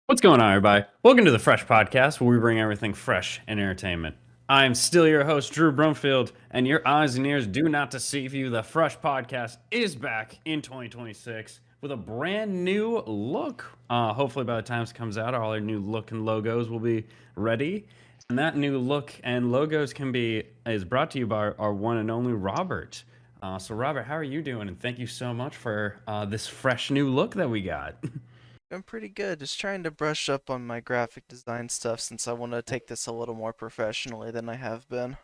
What's going on, everybody? Welcome to the Fresh Podcast, where we bring everything fresh and entertainment. I'm still your host, Drew Brumfield, and your eyes and ears do not deceive you. The Fresh Podcast is back in 2026 with a brand new look. Hopefully, by the time this comes out, all our new look and logos will be ready. And that new look and logos is brought to you by our one and only Robert. So, Robert, how are you doing? And thank you so much for this fresh new look that we got. I'm pretty good. Just trying to brush up on my graphic design stuff since I want to take this a little more professionally than I have been.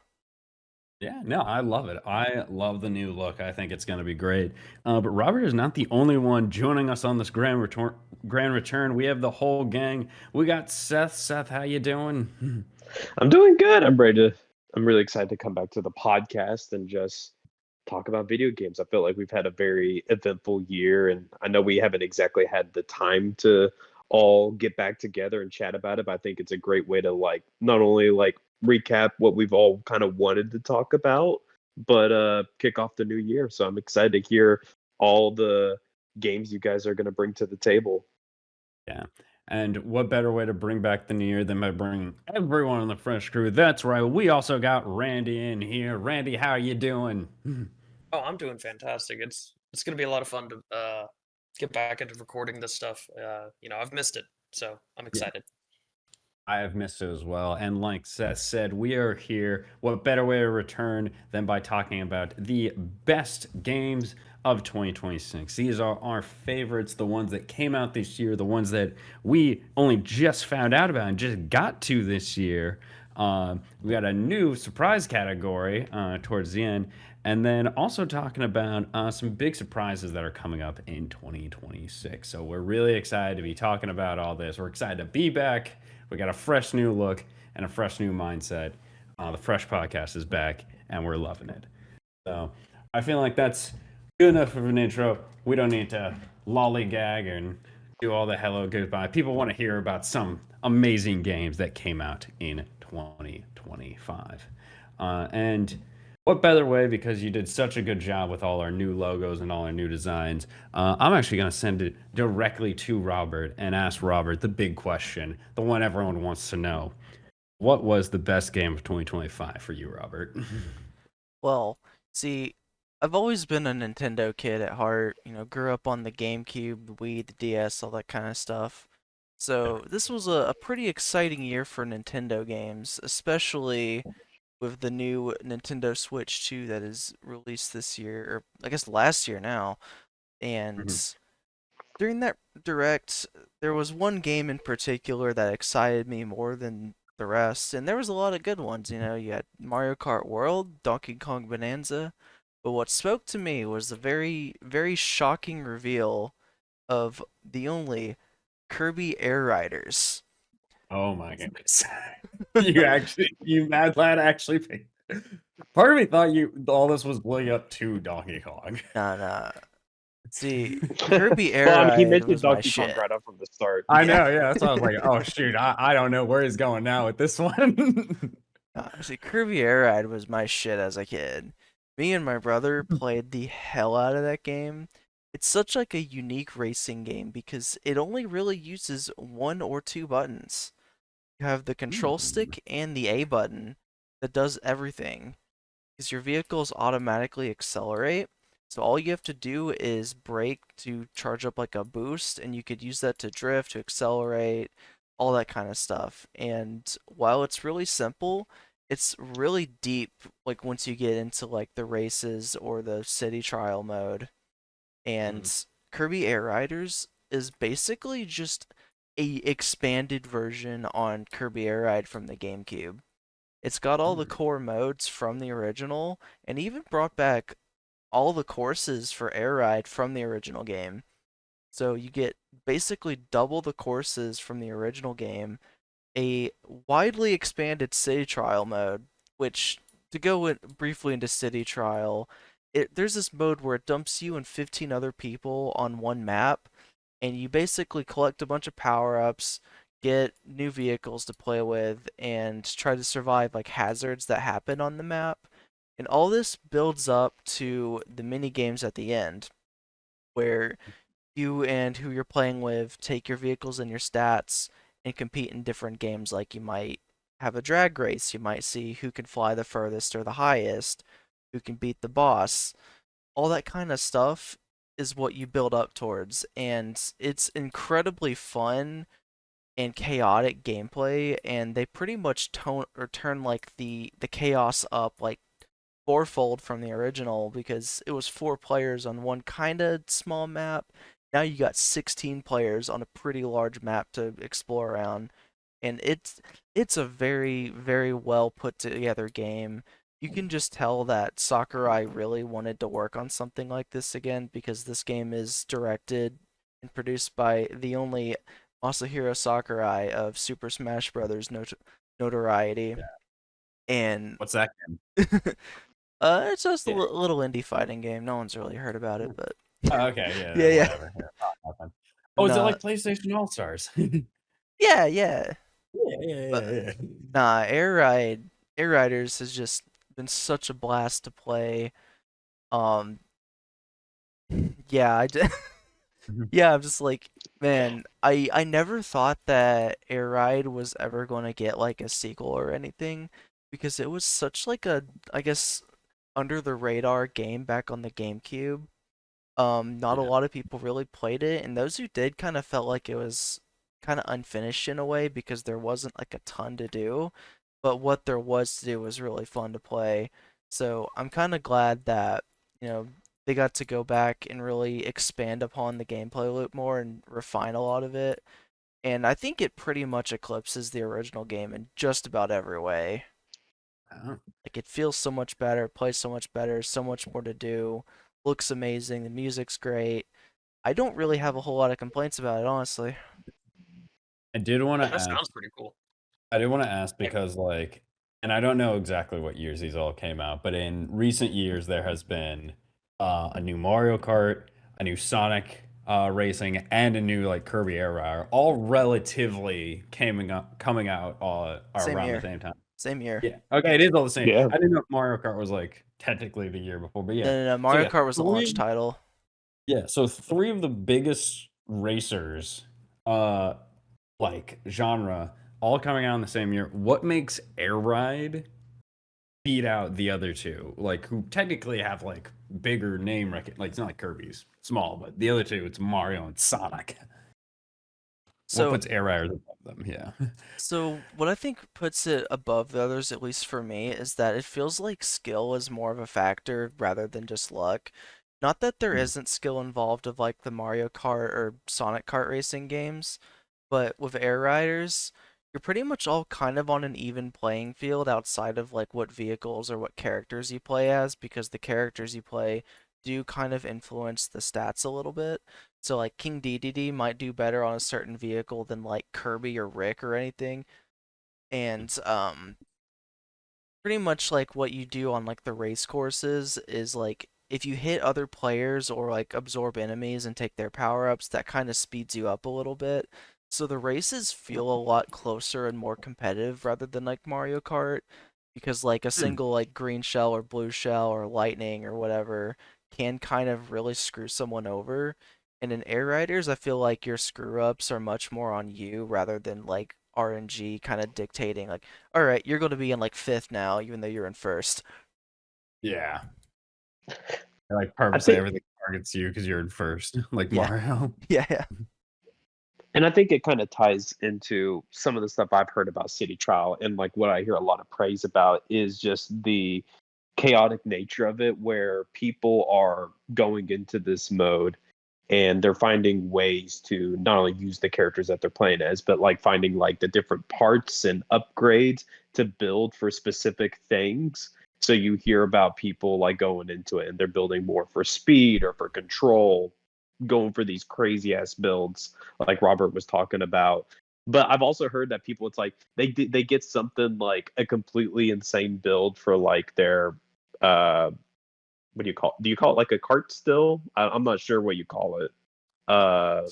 Yeah, no, I love it. I love the new look. I think it's going to be great. But Robert is not the only one joining us on this grand return. Grand return. We have the whole gang. We got Seth. Seth, how you doing? I'm doing good. I'm really excited to come back to the podcast and just talk about video games. I feel like we've had a very eventful year, and I know we haven't exactly had the time to all get back together and chat about it, but I think it's a great way to not only recap what we've all kind of wanted to talk about, but kick off the new year. So I'm excited to hear all the games you guys are going to bring to the table. Yeah. And what better way to bring back the new year than by bringing everyone on the Fresh crew? That's right. We also got Randy in here. Randy, how are you doing? Oh, I'm doing fantastic. It's gonna be a lot of fun to get back into recording this stuff. I've missed it, so I'm Yeah. excited. I have missed it as well. And like Seth said, we are here. What better way to return than by talking about the best games of 2026? These are our favorites, the ones that came out this year, the ones that we only just found out about and just got to this year. We got a new surprise category towards the end. And then also talking about some big surprises that are coming up in 2026. So we're really excited to be talking about all this. We're excited to be back. We got a fresh new look and a fresh new mindset. The Fresh Podcast is back, and we're loving it. So I feel like that's good enough of an intro. We don't need to lollygag and do all the hello goodbye. People want to hear about some amazing games that came out in 2025. And what better way, because you did such a good job with all our new logos and all our new designs. I'm actually going to send it directly to Robert and ask Robert the big question, the one everyone wants to know. What was the best game of 2025 for you, Robert? Well, see, I've always been a Nintendo kid at heart. Grew up on the GameCube, the Wii, the DS, all that kind of stuff. So this was a pretty exciting year for Nintendo games, especially with the new Nintendo Switch 2 that is released this year, or I guess last year now. And Mhm. during that direct, there was one game in particular that excited me more than the rest, and there was a lot of good ones. You had Mario Kart World, Donkey Kong Bonanza, but what spoke to me was the very, very shocking reveal of the only Kirby Air Riders. Oh my goodness. You mad lad actually picked. Part of me thought all this was leading up to Donkey Kong. Nah, nah. See, Kirby Air Well, I mean, he Ride mentioned was my Donkey Kong shit. right up from the start. I Yeah. know, yeah. That's why I was like, oh shoot, I don't know where he's going now with this one. See, Kirby Air Ride was my shit as a kid. Me and my brother played the hell out of that game. It's such like a unique racing game because it only really uses one or two buttons. You have the control Hmm. stick and the A button that does everything. Because your vehicles automatically accelerate. So all you have to do is brake to charge up like a boost, and you could use that to drift, to accelerate, all that kind of stuff. And while it's really simple, it's really deep, like once you get into like the races or the city trial mode. And Mhm. Kirby Air Riders is basically just a expanded version on Kirby Air Ride from the GameCube. It's got all the core modes from the original and even brought back all the courses for Air Ride from the original game. So you get basically double the courses from the original game, a widely expanded city trial mode, which to go briefly into city trial, there's this mode where it dumps you and 15 other people on one map, and you basically collect a bunch of power-ups, get new vehicles to play with, and try to survive like hazards that happen on the map. And all this builds up to the mini games at the end, where you and who you're playing with take your vehicles and your stats and compete in different games. Like you might have a drag race, you might see who can fly the furthest or the highest, who can beat the boss. All that kind of stuff is what you build up towards, and it's incredibly fun and chaotic gameplay, and they pretty much turn like the chaos up like fourfold from the original because it was 4 players on one kind of small map. Now you got 16 players on a pretty large map to explore around, and it's a very well put together game. You can just tell that Sakurai really wanted to work on something like this again because this game is directed and produced by the only Masahiro Sakurai of Super Smash Bros. Notoriety. And What's that game? it's just a Yeah. little indie fighting game. No one's really heard about it, but Oh, okay, yeah, yeah, yeah. whatever. Yeah, nothing. Oh, is it Nah, like PlayStation All Stars? yeah, yeah. But Yeah. nah, Air Riders has just been such a blast to play. Um, yeah, Mhm. yeah, I'm just like, man, I never thought that Air Ride was ever going to get like a sequel or anything because it was such like a, I guess, under the radar game back on the GameCube. Not a Yeah. lot of people really played it, and those who did kind of felt like it was kind of unfinished in a way because there wasn't like a ton to do, but what there was to do was really fun to play. So I'm kind of glad that, you know, they got to go back and really expand upon the gameplay loop more and refine a lot of it. And I think it pretty much eclipses the original game in just about every way. Oh. Like it feels so much better, plays so much better, so much more to do, looks amazing, the music's great. I don't really have a whole lot of complaints about it, honestly. I did want to That ask. sounds pretty cool. I did want to ask Yeah. because, like, and I don't know exactly what years these all came out, but in recent years there has been a new Mario Kart, a new Sonic racing, and a new like Kirby Air Ride, all relatively coming out Same around the year. same time. Same year. Yeah. Okay, it is all the same. Yeah. I didn't know if Mario Kart was like technically the year before, but No, yeah. no, no. So Mario yeah, Kart was the launch three. title. Yeah, so three of the biggest racers, uh, like genre, all coming out in the same year. What makes Air Ride beat out the other two? Like, who technically have like bigger like it's not like Kirby's small, but the other two, it's Mario and Sonic. What So, puts Air Ride above them? Yeah. so what I think puts it above the others, at least for me, is that it feels like skill is more of a factor rather than just luck. Not that there isn't skill involved of like the Mario Kart or Sonic Kart racing games, but with Air Riders, you're pretty much all kind of on an even playing field outside of like what vehicles or what characters you play as, because the characters you play do kind of influence the stats a little bit. So like King Dedede might do better on a certain vehicle than like Kirby or Rick or anything. And pretty much like what you do on like the race courses is like if you hit other players or like absorb enemies and take their power-ups, that kind of speeds you up a little bit. So the races feel a lot closer and more competitive rather than like Mario Kart because like a Hmm. single like green shell or blue shell or lightning or whatever can kind of really screw someone over. And in Air Riders, I feel like your screw ups are much more on you rather than like RNG kind of dictating like, all right, you're going to be in like fifth now, even though you're in first. Yeah. Like I purposely think, everything targets you because you're in first, like Yeah, Mario. yeah, yeah. and I think it kind of ties into some of the stuff I've heard about City Trial, and like what I hear a lot of praise about is just the chaotic nature of it, where people are going into this mode and they're finding ways to not only use the characters that they're playing as, but like finding like the different parts and upgrades to build for specific things. So you hear about people like going into it and they're building more for speed or for control, going for these crazy ass builds like Robert was talking about. But I've also heard that people, it's like they get something like a completely insane build for like their uh what do you call it, like a cart still? I'm not sure what you call it.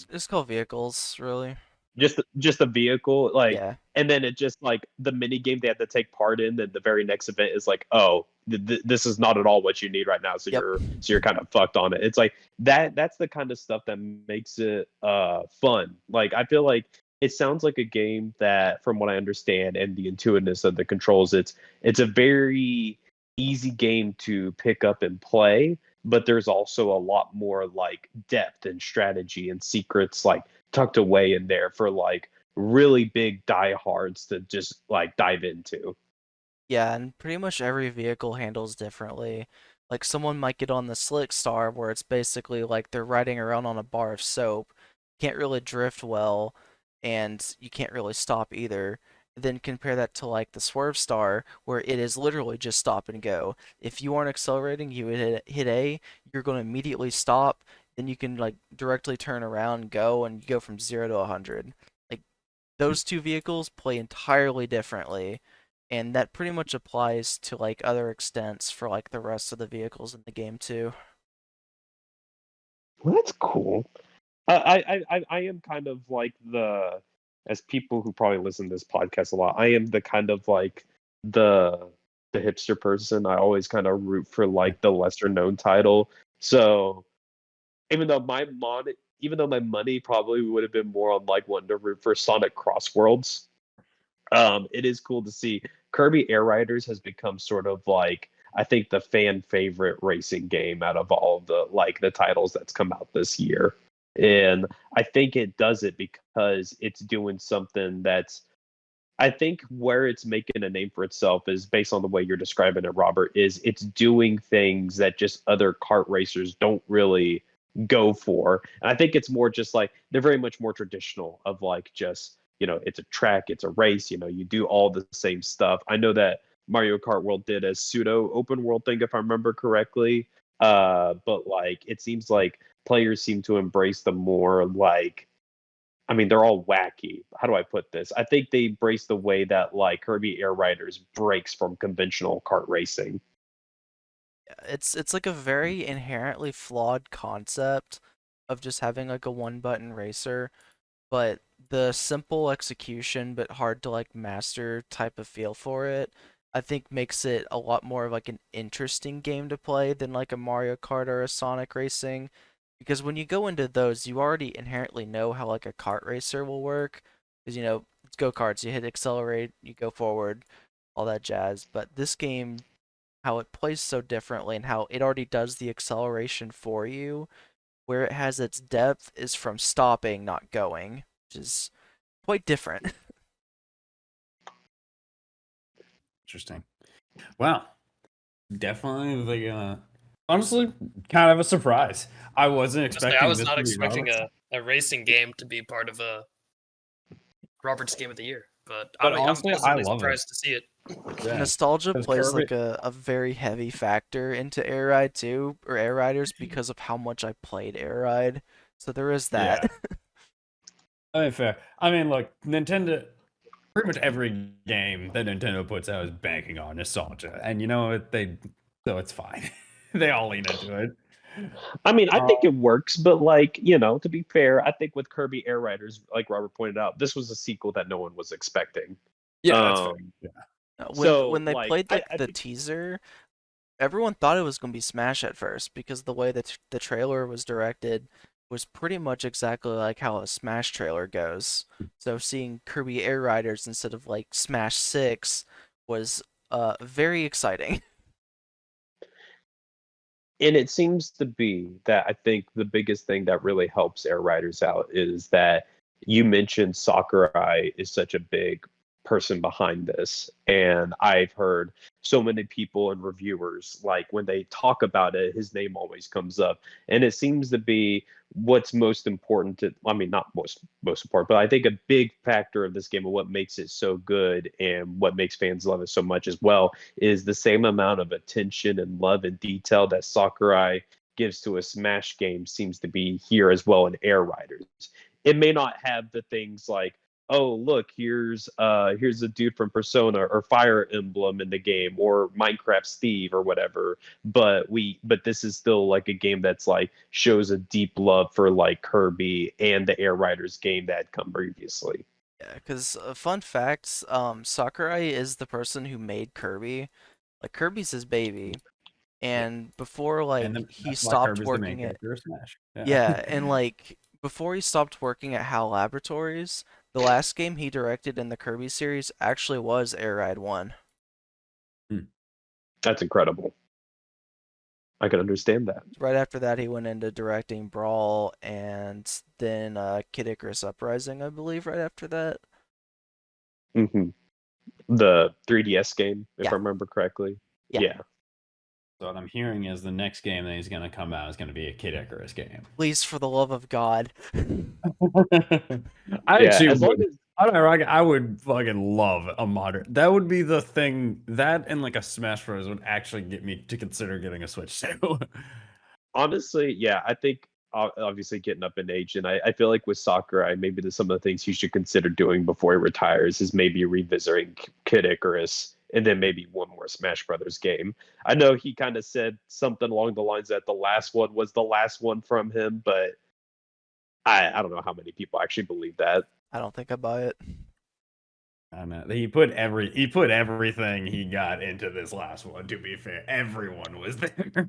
It's called vehicles, really. just a vehicle, like, Yeah. and then it just like the mini game they had to take part in. Then the very next event is like, oh, this is not at all what you need right now. So Yep. you're kind of fucked on it. It's like that. That's the kind of stuff that makes it fun. Like I feel like it sounds like a game that, from what I understand and the intuitiveness of the controls, it's a very easy game to pick up and play. But there's also a lot more like depth and strategy and secrets like tucked away in there for like really big diehards to just like dive into. Yeah, and pretty much every vehicle handles differently. Like someone might get on the Slick Star where it's basically like they're riding around on a bar of soap. Can't really drift well, and you can't really stop either. Then compare that to like the Swerve Star where it is literally just stop and go. If you aren't accelerating, you would hit A, you're going to immediately stop, then you can like directly turn around and go, and you go from 0 to 100. Like those two vehicles play entirely differently, and that pretty much applies to like other extents for like the rest of the vehicles in the game too. Well, that's cool. I am kind of like as people who probably listen to this podcast a lot, I am the kind of like the the hipster person. I always kind of root for like the lesser known title. So even though my money probably would have been more on like wanting to root for Sonic Cross Worlds, it is cool to see Kirby Air Riders has become sort of like, I think, the fan favorite racing game out of all of the like the titles that's come out this year. And I think it does it because it's doing something that's, I think where it's making a name for itself is based on the way you're describing it, Robert, is it's doing things that just other kart racers don't really go for. And I think it's more just like they're very much more traditional of like just, it's a track, it's a race, you do all the same stuff. I know that Mario Kart World did a pseudo open world thing, if I remember correctly. But like it seems like players seem to embrace the more like, I mean, they're all wacky. How do I put this? I think they embrace the way that like Kirby Air Riders breaks from conventional kart racing. It's like a very inherently flawed concept of just having like a one button racer, but the simple execution but hard to like master type of feel for it, I think makes it a lot more of like an interesting game to play than like a Mario Kart or a Sonic Racing. Because when you go into those, you already inherently know how like a kart racer will work. Because it's go-karts, you hit accelerate, you go forward, all that jazz. But this game, how it plays so differently and how it already does the acceleration for you, where it has its depth is from stopping, not going, which is quite different. Interesting. Well, definitely honestly kind of a surprise. I wasn't expecting I was this not to be expecting Robert's. a racing game to be part of a Robert's Game of the Year, but But I'm honestly, I pleasantly love it. surprised to see it. Yeah. Nostalgia 'Cause plays Kirby, like a very heavy factor into Air Ride 2 or Air Riders because of how much I played Air Ride. So there is yeah. that. I mean, fair. I mean, look, Nintendo. Pretty much every game that Nintendo puts out is banking on nostalgia, and you know what so it's fine. They all lean into it. I mean, I Uh, think it works, but like, to be fair, I think with Kirby Air Riders, like Robert pointed out, this was a sequel that no one was expecting. yeah, that's fair. Um, Yeah. When so they like played like I the think teaser, everyone thought it was gonna be Smash at first because the way that the trailer was directed was pretty much exactly like how a Smash trailer goes. So seeing Kirby Air Riders instead of like Smash 6 was very exciting. and it seems to be that I think the biggest thing that really helps Air Riders out is that you mentioned Sakurai is such a big person behind this. And I've heard so many people and reviewers, like when they talk about it, his name always comes up. And it seems to be what's most important to, I mean, not most important, but I think a big factor of this game and what makes it so good and what makes fans love it so much as well is the same amount of attention and love and detail that Sakurai gives to a Smash game seems to be here as well in Air Riders. It may not have the things like oh look, here's a dude from Persona or Fire Emblem in the game or Minecraft Steve or whatever. But this is still like a game that's like shows a deep love for like Kirby and the Air Riders game that had come previously. Yeah, because fun facts, Sakurai is the person who made Kirby. Like Kirby's his baby, and before like And then he that's why stopped Kirby's the main working at character of Smash. yeah, and like before he stopped working at HAL Laboratories, the last game he directed in the Kirby series actually was Air Ride 1. That's incredible. I can understand that. Right after that, he went into directing Brawl and then Kid Icarus Uprising, I believe, right after that. hmm The 3DS game, if Yeah. I remember correctly. Yeah. Yeah. So what I'm hearing is the next game that he's going to come out is going to be a Kid Icarus game. Please, for the love of God. I Yeah, actually as long would. as I would fucking love a modern. That would be the thing. That and like a Smash Bros would actually get me to consider getting a Switch too. honestly, yeah, I think obviously getting up in age, and I feel like with Sakurai, maybe some of the things he should consider doing before he retires is maybe revisiting Kid Icarus and then maybe one more Smash Brothers game. I know he kind of said something along the lines that the last one was the last one from him, but I don't know how many people actually believe that. I don't think I buy it. I know he put everything he got into this last one. To be fair, everyone was there.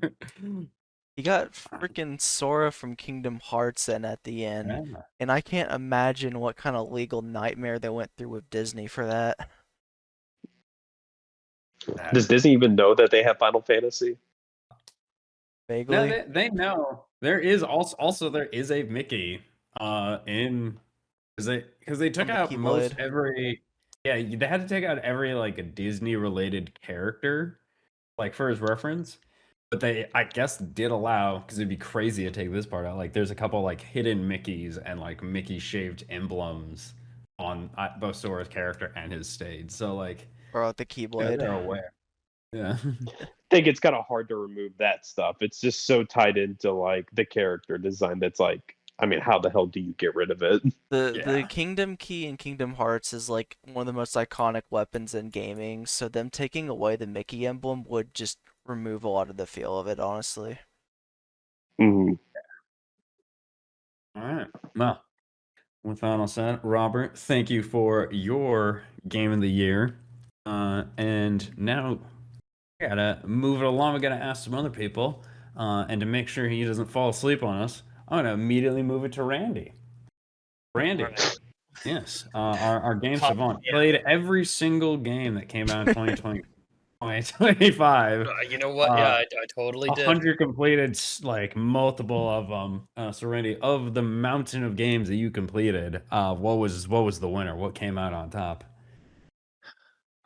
He got freaking Sora from Kingdom Hearts in at the end, Yeah. and I can't imagine what kind of legal nightmare they went through with Disney for that. Does Disney even know that they have Final Fantasy? Vaguely. No, they know there is also there is a Mickey in because they took On the out most Keyblade. every they had to take out every like a Disney related character like for his reference, but they I guess did allow because it'd be crazy to take this part out. Like there's a couple like hidden Mickeys and like Mickey shaped emblems on both Sora's character and his stage. So like Or the Keyblade. they're aware. Yeah. I think it's kind of hard to remove that stuff. It's just so tied into like the character design that's like, I mean, how the hell do you get rid of it? The Yeah. Kingdom Key in Kingdom Hearts is like one of the most iconic weapons in gaming, so them taking away the Mickey emblem would just remove a lot of the feel of it, honestly. Mhm. All right. Well, with that all said, Robert, thank you for your game of the year. And now we gotta move it along. We gotta ask some other people. And to make sure he doesn't fall asleep on us, I'm gonna immediately move it to Randy. Randy, Alright. yes, our game Top- savant yeah. played every single game that came out in 2020, 2025. You know what? Yeah, I totally did. 100 completed, like multiple of them. So Randy, of the mountain of games that you completed, what was the winner? What came out on top?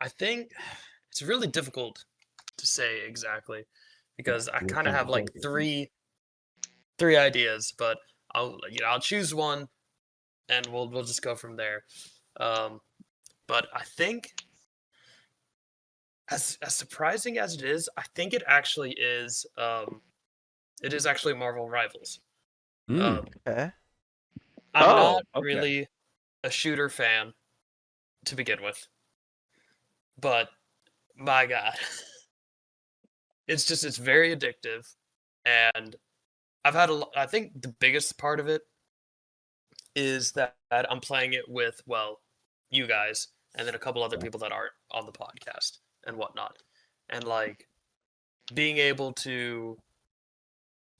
I think it's really difficult to say exactly because I We'll kind of find have like out. three ideas, but I'll choose one and we'll just go from there. But I think as surprising as it is, I think it actually is actually Marvel Rivals. Mm. Okay. I'm Oh, not okay. really a shooter fan to begin with, but my God, it's very addictive, and I've had I think the biggest part of it is that I'm playing it with you guys, and then a couple other people that aren't on the podcast and whatnot, and like being able to,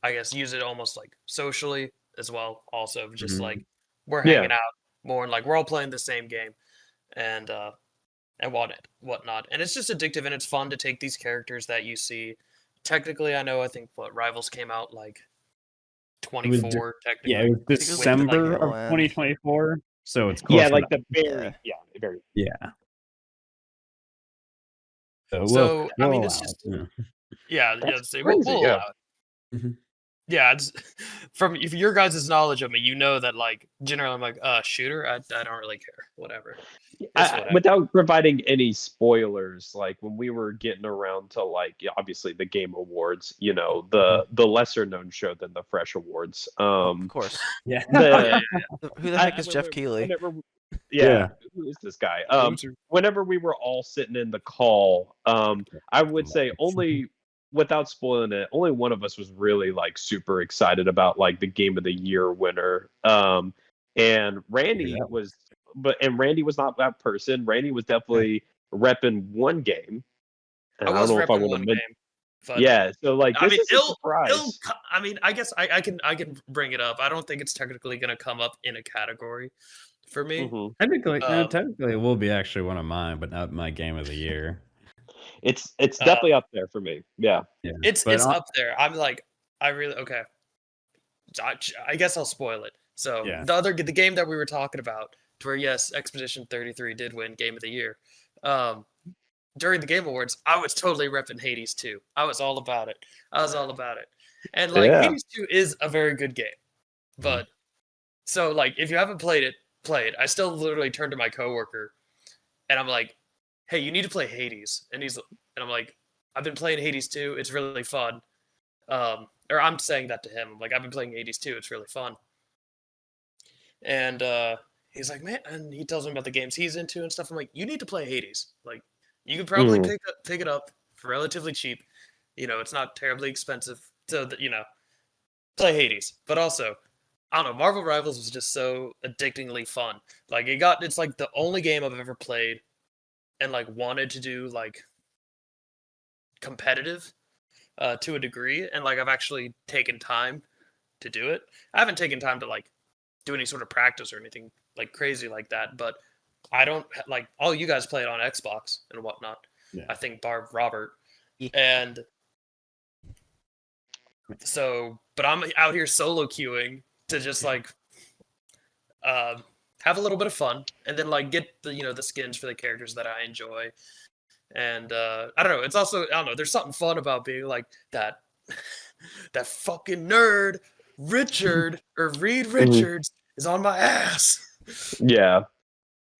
I guess, use it almost like socially as well. Also, just Mhm. like we're Yeah. hanging out more and like we're all playing the same game, and whatnot. And it's just addictive and it's fun to take these characters that you see. Technically, I think Rivals came out like 24 technically. Yeah, it was was December like of the 2024, so it's Yeah, close. like the very, very. yeah. So, So, I mean, we'll it's allow just it, yeah, That's we'll crazy, yeah. allow it. Mhm. Yeah, it's from if your guys' knowledge of me, you know that like generally I'm like shooter. I don't really care. Whatever. It's whatever. Without providing any spoilers, like when we were getting around to like obviously the Game Awards, you know, the lesser known show than the Fresh Awards. Of course. Yeah. The, Who the heck is Jeff Keighley? Yeah. Who is this guy? Loser. Whenever we were all sitting in the call, I would say only without spoiling it, only one of us was really like super excited about like the game of the year winner. And Randy Yeah. was, and Randy was not that person. Randy was definitely repping one game. And I I don't was know if I repping want one to game, but yeah, so like I this mean, is a surprise. I mean, I guess I can bring it up. I don't think it's technically gonna come up in a category for me. Mhm. Technically, it will be actually one of mine, but not my game of the year. It's Uh, definitely up there for me. Yeah. Yeah, it's but up there. I'm like, I really okay. I guess I'll spoil it. So Yeah. the game that we were talking about, to where yes, Expedition 33 did win Game of the Year. During the Game Awards, I was totally repping Hades 2. I was all about it. And like Yeah. Hades 2 is a very good game. But so like if you haven't played it, play it. I still literally turned to my coworker and I'm like, "Hey, you need to play Hades." And I'm like, "I've been playing Hades 2. It's really fun." Or I'm saying that to him. I'm like, "I've been playing Hades 2. It's really fun." And he's like, "Man," and he tells me about the games he's into and stuff. I'm like, "You need to play Hades. Like, you could probably pick it up for relatively cheap. You know, it's not terribly expensive. So that, you know, play Hades." But also, I don't know, Marvel Rivals was just so addictingly fun. Like it's like the only game I've ever played and like wanted to do like competitive to a degree, and like I've actually taken time to do it. I haven't taken time to like do any sort of practice or anything like crazy like that, but I don't like all you guys play it on Xbox and whatnot. Yeah. I think Robert. Yeah. And so, but I'm out here solo queuing to just like have a little bit of fun and then like get the skins for the characters that I enjoy. And I don't know, it's also, I don't know, there's something fun about being like that that fucking nerd Richard or Reed Richards is on my ass Yeah.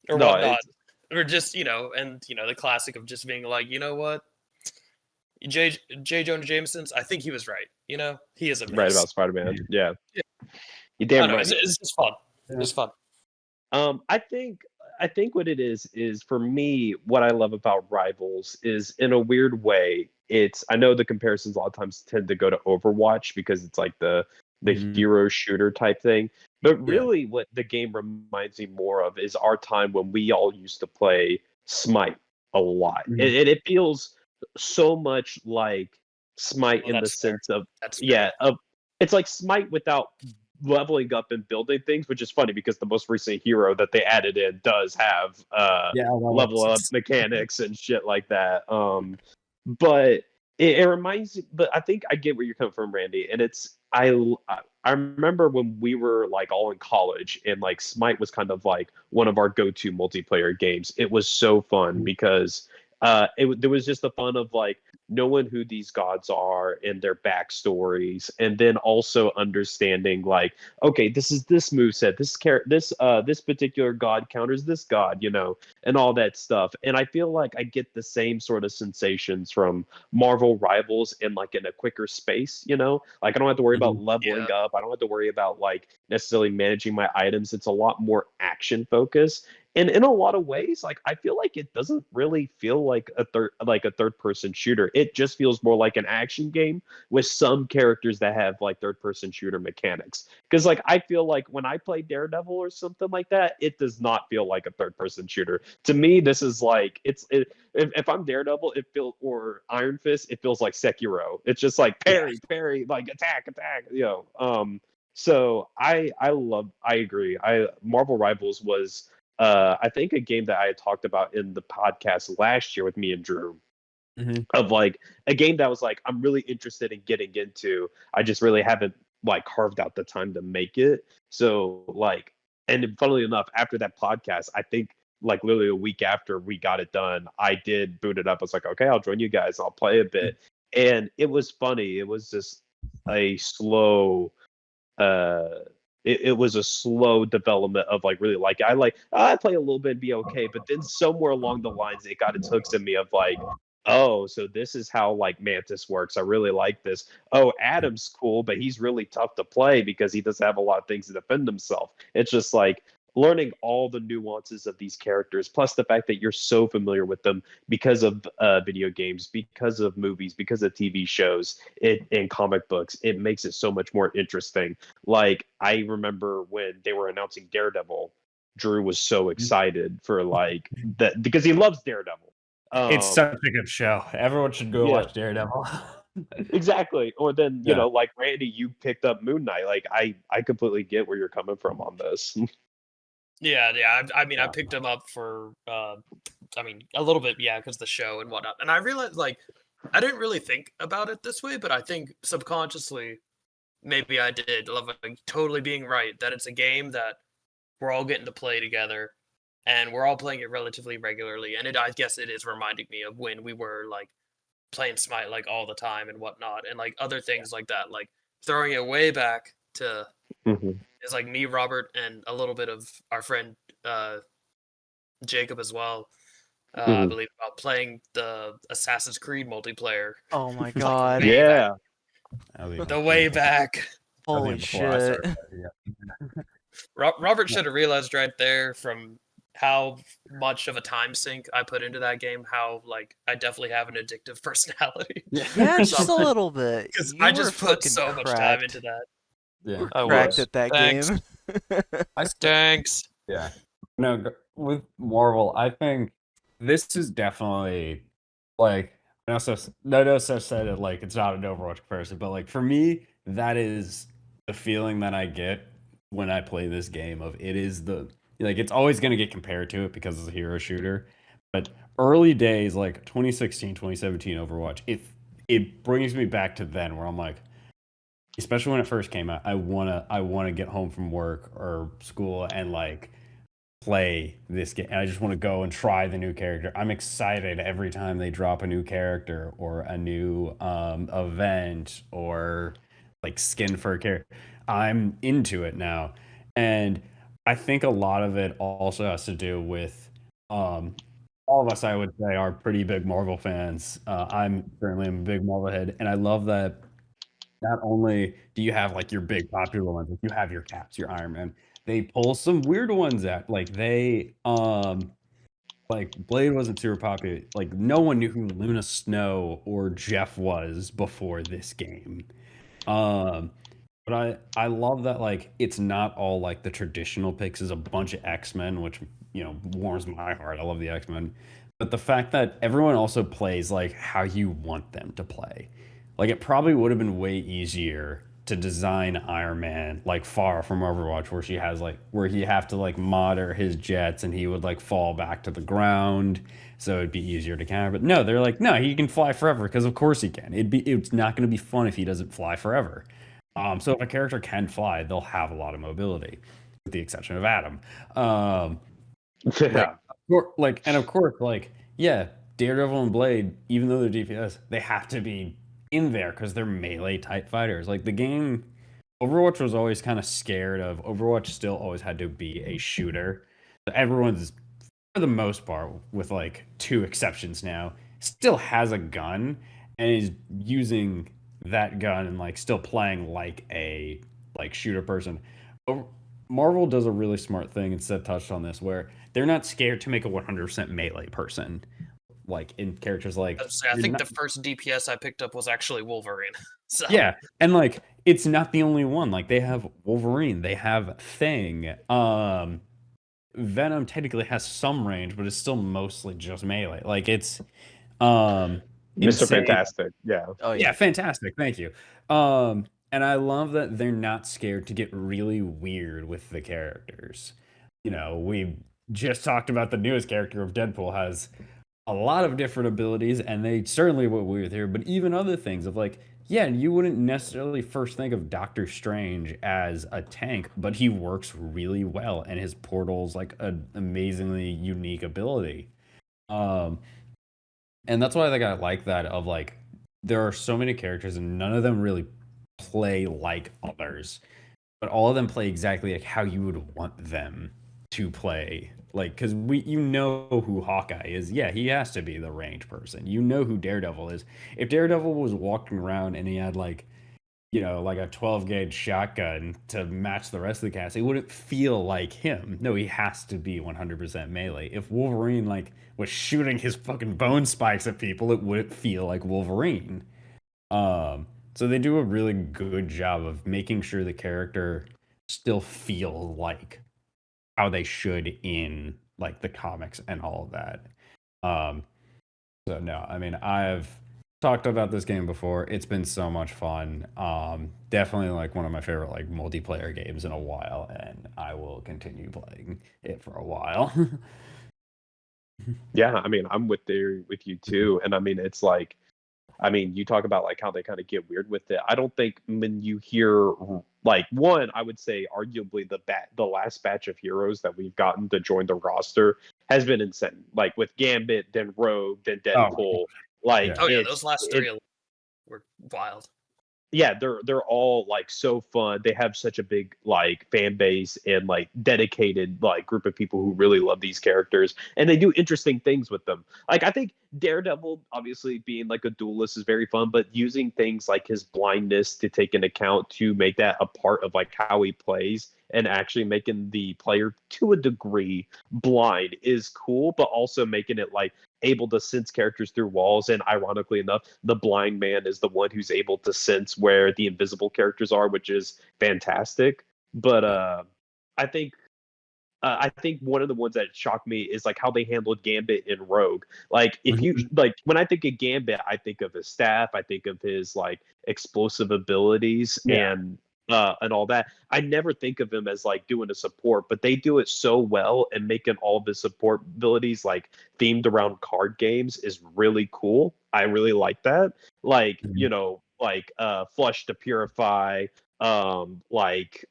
or No, whatnot. Or just, and the classic of just being like, you know what? J. Jonah Jameson's, I think he was right. He is a miss. Right about Spider-Man. Yeah. Yeah. You're I damn don't know, right. it's just fun. It's fun. I think what it is for me, what I love about Rivals is in a weird way, I know the comparisons a lot of times tend to go to Overwatch because it's like the hero shooter type thing. But really what the game reminds me more of is our time when we all used to play Smite a lot. Mhm. It feels so much like Smite in the that's fair. sense of That's fair. it's like Smite without leveling up and building things, which is funny because the most recent hero that they added in does have level up mechanics and shit like that. But it reminds me, but I think I get where you're coming from, Randy. And I remember when we were like all in college and like Smite was kind of like one of our go-to multiplayer games. It was so fun because there was just the fun of like knowing who these gods are and their backstories, and then also understanding like, okay, this is this moveset, this particular god counters this god, and all that stuff. And I feel like I get the same sort of sensations from Marvel Rivals in like in a quicker space, like I don't have to worry about leveling up. I don't have to worry about like necessarily managing my items. It's a lot more action focused. And in a lot of ways, like I feel like it doesn't really feel like a third person shooter. It just feels more like an action game with some characters that have like third person shooter mechanics. Because like I feel like when I play Daredevil or something like that, it does not feel like a third person shooter. To me, this is like if I'm Daredevil, or Iron Fist, it feels like Sekiro. It's just like parry, like attack, So I agree. Marvel Rivals was I think a game that I had talked about in the podcast last year with me and Drew, of like a game that was like I'm really interested in getting into. I just really haven't like carved out the time to make it. So like, and funnily enough, after that podcast, I think like literally a week after we got it done, I did boot it up. I was like, okay, I'll join you guys. I'll play a bit, and it was funny. It was just a slow. It was a slow development of like really like I play a little bit and be okay, but then somewhere along the lines it got its hooks in me of like, oh, so this is how like Mantis works. I really like this. Oh, Adam's cool, but he's really tough to play because he doesn't have a lot of things to defend himself. It's just like, learning all the nuances of these characters, plus the fact that you're so familiar with them because of video games, because of movies, because of TV shows, and comic books, it makes it so much more interesting. Like, I remember when they were announcing Daredevil, Drew was so excited for like that because he loves Daredevil. It's such a good show. Everyone should go Yeah. watch Daredevil. Exactly. Or then, Yeah. like Randy, you picked up Moon Knight. Like, I completely get where you're coming from on this. Yeah, yeah. I mean, I Yeah. picked him up for, I mean, a little bit, yeah, because the show and whatnot. And I realized, like, I didn't really think about it this way, but I think subconsciously, maybe I did. Love totally being right that it's a game that we're all getting to play together, and we're all playing it relatively regularly. And I guess it is reminding me of when we were like playing Smite like all the time and whatnot, and like other things like that. Like throwing it way back to Mhm. is like me, Robert, and a little bit of our friend Jacob as well. I Mhm. believe about playing the Assassin's Creed multiplayer. Oh my Like, god. way Yeah. the way back. Holy shit. Robert should have realized right there from how much of a time sink I put into that game, how like I definitely have an addictive personality. Yeah, just a little bit. Because You I were just put fucking so much time cracked. into that. Yeah. I Cracked was. at that Thanks. game. Thanks. Yeah. No, with Marvel, I think this is definitely like I also said it like it's not an Overwatch comparison, but like for me, that is the feeling that I get when I play this game of it is the like it's always gonna get compared to it because it's a hero shooter. But early days, like 2016, 2017 Overwatch, it brings me back to then where I'm like, especially when it first came out, I wanna get home from work or school and like play this game. I just want to go and try the new character. I'm excited every time they drop a new character or a new event or like skin for a character. I'm into it now. And I think a lot of it also has to do with all of us, I would say, are pretty big Marvel fans. I'm certainly a big Marvel head, and I love that not only do you have like your big popular ones, like you have your Caps, your Iron Man, they pull some weird ones out. Like Blade wasn't super popular. Like no one knew who Luna Snow or Jeff was before this game. Um, but I love that like it's not all like the traditional picks is a bunch of X-Men, which warms my heart. I love the X-Men. But the fact that everyone also plays like how you want them to play. Like it probably would have been way easier to design Iron Man like far from Overwatch where she has like where he have to like modder his jets and he would like fall back to the ground so it'd be easier to counter. But no, they're like, no, he can fly forever because of course he can. It's not going to be fun if he doesn't fly forever. So if a character can fly, they'll have a lot of mobility, with the exception of Adam. Yeah. And of course, like, yeah, Daredevil and Blade, even though they're DPS, they have to be in there because they're melee type fighters. Like the game, Overwatch was always kind of scared of. Overwatch still always had to be a shooter. So everyone's, for the most part, with like two exceptions now, still has a gun and is using that gun and like still playing like a like shooter person. Marvel does a really smart thing, and Seth touched on this, where they're not scared to make a 100% melee person. Like in characters like I think the first DPS I picked up was actually Wolverine. So yeah, and like it's not the only one. Like they have Wolverine, they have Thing. Venom technically has some range, but it's still mostly just melee. Like it's Mr. insane. Fantastic. Yeah. Oh Yeah, fantastic. Thank you. And I love that they're not scared to get really weird with the characters. We just talked about the newest character of Deadpool has a lot of different abilities, and they certainly went weird here, but even other things of like, yeah, you wouldn't necessarily first think of Doctor Strange as a tank, but he works really well, and his portal's like an amazingly unique ability. Um, and that's why I think I like that of like there are so many characters and none of them really play like others, but all of them play exactly like how you would want them to play. Like, because who Hawkeye is. Yeah, he has to be the range person. You know who Daredevil is. If Daredevil was walking around and he had like like a 12 gauge shotgun to match the rest of the cast, it wouldn't feel like him. No, he has to be 100% melee. If Wolverine like was shooting his fucking bone spikes at people, it wouldn't feel like Wolverine. So they do a really good job of making sure the character still feel like how they should in like the comics and all of that. So no, I mean, I've talked about this game before. It's been so much fun. Definitely like one of my favorite like multiplayer games in a while, and I will continue playing it for a while. Yeah, I mean, I'm with you too, and I mean, it's like, I mean, you talk about like how they kind of get weird with it. I don't think when you hear like one, I would say arguably the last batch of heroes that we've gotten to join the roster has been insane. Like with Gambit, then Rogue, then Oh, Deadpool. Like yeah. Oh yeah, it's those last it, three were wild. yeah, they're all like so fun. They have such a big like fan base and like dedicated like group of people who really love these characters, and they do interesting things with them. Like I think Daredevil, obviously being like a duelist, is very fun, but using things like his blindness to take into account to make that a part of like how he plays and actually making the player to a degree blind is cool, but also making it like able to sense characters through walls. And ironically enough, the blind man is the one who's able to sense where the invisible characters are, which is fantastic. But I think one of the ones that shocked me is like how they handled Gambit in Rogue. Like if you like when I think of Gambit, I think of his staff, I think of his like explosive abilities Yeah. and all that. I never think of him as like doing a support, but they do it so well, and making all of his support abilities like themed around card games is really cool. I really like that. Like, Mhm. like flush to purify, like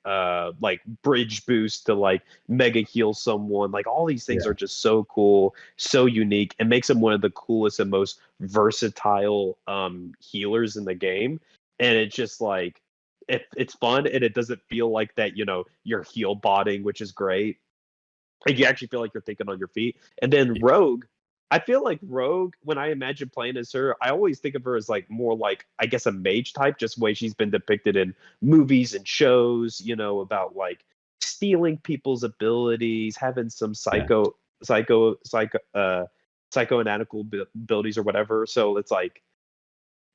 bridge boost to like mega heal someone. Like all these things Yeah. are just so cool, so unique, and makes him one of the coolest and most versatile healers in the game. And it's just like it's fun, and it doesn't feel like that, you're heal botting, which is great. Like you actually feel like you're thinking on your feet. And then Yeah. Rogue, I feel like Rogue, when I imagine playing as her, I always think of her as like more like, I guess, a mage type, just the way she's been depicted in movies and shows, about like stealing people's abilities, having some Yeah. psychoanautical abilities or whatever. So it's like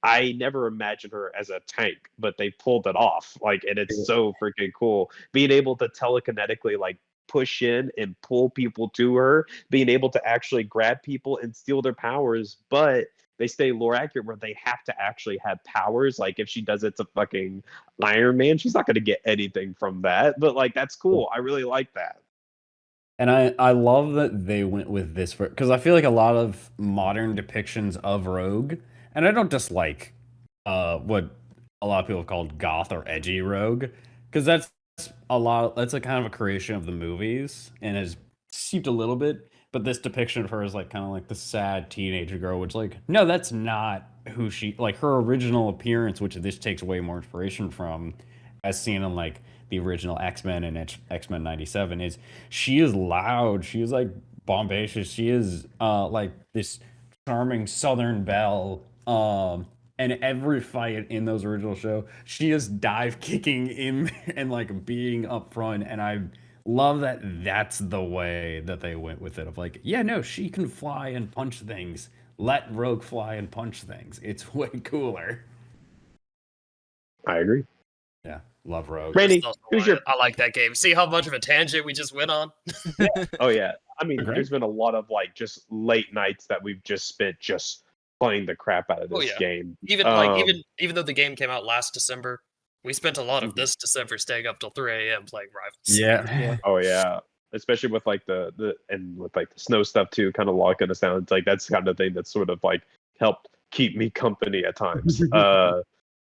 I never imagined her as a tank, but they pulled it off. Like, and it's so freaking cool. Being able to telekinetically like push in and pull people to her, being able to actually grab people and steal their powers, but they stay lore accurate where they have to actually have powers. Like if she does it to fucking Iron Man, she's not gonna get anything from that. But like that's cool. I really like that. And I love that they went with this because I feel like a lot of modern depictions of Rogue, and I don't dislike what a lot of people have called goth or edgy Rogue, because that's a kind of a creation of the movies and has seeped a little bit. But this depiction of her is like kind of like the sad teenager girl, which like no, that's not who she like her original appearance, which this takes way more inspiration from, as seen in like the original X-Men and X-Men 97, is she is loud, she is like bombacious, she is like this charming Southern belle. And every fight in those original show, she is dive kicking in and like being up front, and I love that that's the way that they went with it of like, yeah, no, she can fly and punch things. Let Rogue fly and punch things. It's way cooler. I agree. Yeah, love Rogue. That's Randy, also who's why your I like that game. See how much of a tangent we just went on? Oh yeah. I mean, Great. there's been a lot of like just late nights that we've just spent just playing the crap out of Oh this yeah. game. Even like even though the game came out last December, we spent a lot of Mhm. this December staying up till 3 a.m. playing Rivals. Yeah. Oh yeah. Especially with like the and with like the snow stuff too, kind of locking us down. It's like that's the kind of thing that sort of like helped keep me company at times.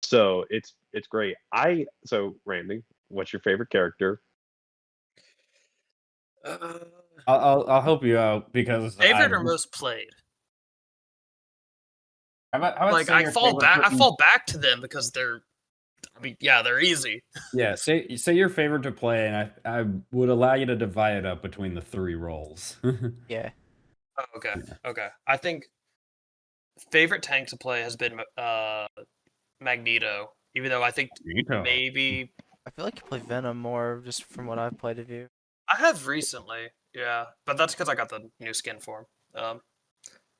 So it's great. So Randy, what's your favorite character? Uh, I'll help you out because favorite or most played? how about Like say your favorite I fall back to them because they're I mean, yeah, they're easy. yeah, say your favorite to play, and I would allow you to divide it up between the three roles. Yeah. Oh, okay. Okay. I think favorite tank to play has been Magneto Even though I think Magneto. maybe I feel like you play Venom more, just from what I've played of you. I have recently, yeah, but that's because I got the new skin for him.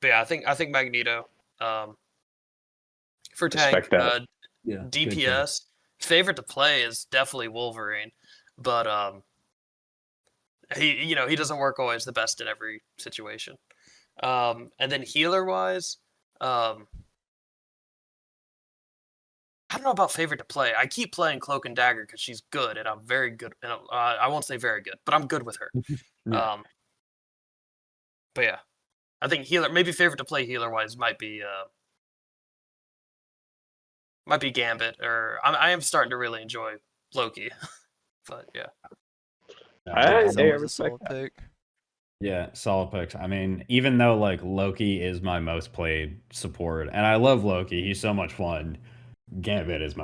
But yeah, I think Magneto. For tank, Respect that. Yeah, good choice. DPS favorite to play is definitely Wolverine, but he he doesn't work always the best in every situation. And then healer wise, I don't know about favorite to play. I keep playing Cloak and Dagger because she's good, and I'm very good. And I won't say very good, but I'm good with her. Yeah. But yeah, I think healer, maybe favorite to play healer wise might be Gambit, or I am starting to really enjoy Loki. But yeah, I It's always a respect solid that. pick. Yeah, solid picks. I mean, even though like Loki is my most played support, and I love Loki, he's so much fun. Gambit is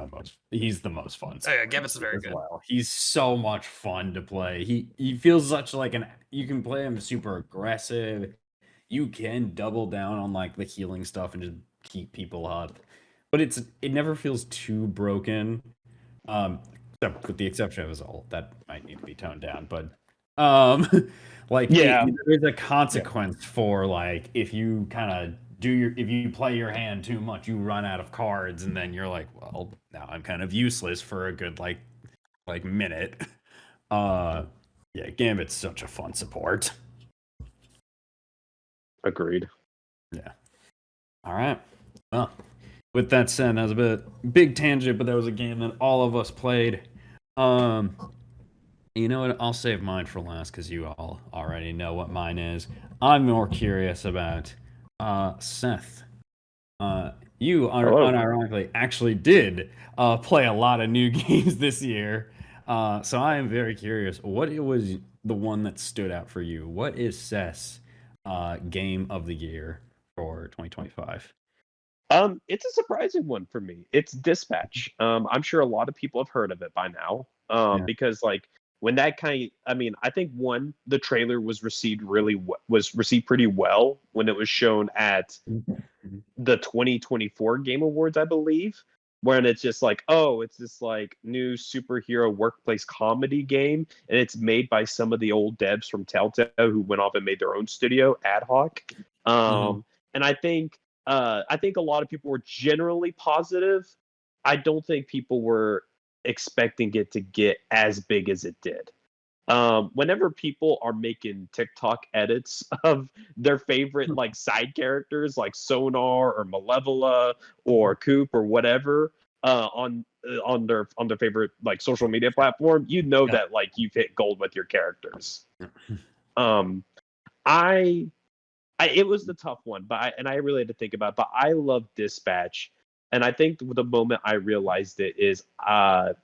he's the most fun. oh, yeah, Gambit's very as good. well. He's so much fun to play. He feels such like you can play him super aggressive. You can double down on like the healing stuff and just keep people up. But it never feels too broken. Except with the exception of his ult. That might need to be toned down. But like Yeah. there's a consequence for like if you kind of if you play your hand too much, you run out of cards, and then you're like, well, now I'm kind of useless for a good like minute. Yeah, Gambit's such a fun support. Agreed. Yeah. All right. Well, with that said, that was a big tangent, but that was a game that all of us played. You know what? I'll save mine for last because you all already know what mine is. I'm more curious about Seth. You Hello. unironically actually did play a lot of new games this year. So I am very curious. What it was the one that stood out for you? What is Seth's game of the year for 2025? It's a surprising one for me. It's Dispatch. I'm sure a lot of people have heard of it by now. Yeah. Because like when that I mean, I think the trailer was received pretty well when it was shown at the 2024 Game Awards, I believe, when it's just like, oh, it's this like new superhero workplace comedy game, and it's made by some of the old devs from Telltale who went off and made their own studio, Ad Hoc. And I think a lot of people were generally positive. I don't think people were expecting it to get as big as it did. Whenever people are making TikTok edits of their favorite like side characters like Sonar or Malevola or Coop or whatever on their favorite like social media platform, you know that like you've hit gold with your characters. I it was the tough one, but I really had to think about it, but I love Dispatch. And I think the moment I realized it is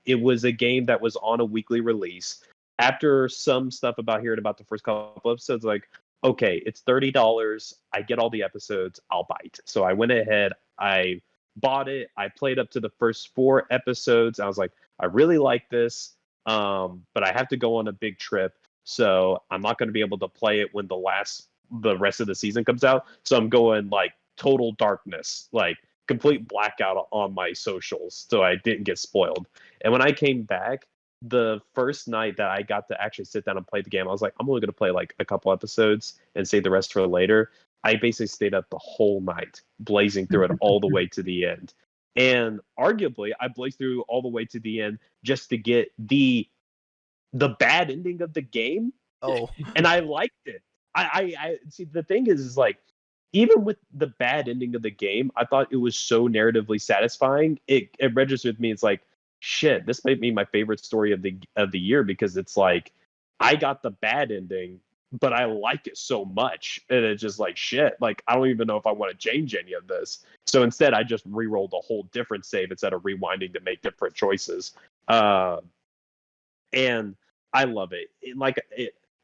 it was a game that was on a weekly release. After some stuff about hearing about the first couple episodes, like, okay, it's $30. I get all the episodes. I'll bite. So I went ahead. I bought it. I played up to the first 4 episodes. I was like, I really like this, but I have to go on a big trip, so I'm not going to be able to play it when the rest of the season comes out. So I'm going like total darkness, like complete blackout on my socials, so I didn't get spoiled. And when I came back, the first night that I got to actually sit down and play the game, I was like, I'm only going to play like a couple episodes and save the rest for later. I basically stayed up the whole night, blazing through it all the way to the end. And arguably, I blazed through all the way to the end just to get the bad ending of the game. Oh, And I liked it. I see, the thing is like, even with the bad ending of the game, I thought it was so narratively satisfying. It registered with me. It's like, shit, this might be my favorite story of the year, because it's like I got the bad ending, but I like it so much, and it's just like, shit, like I don't even know if I want to change any of this. So instead, I just re-rolled a whole different save instead of rewinding to make different choices. And I love it.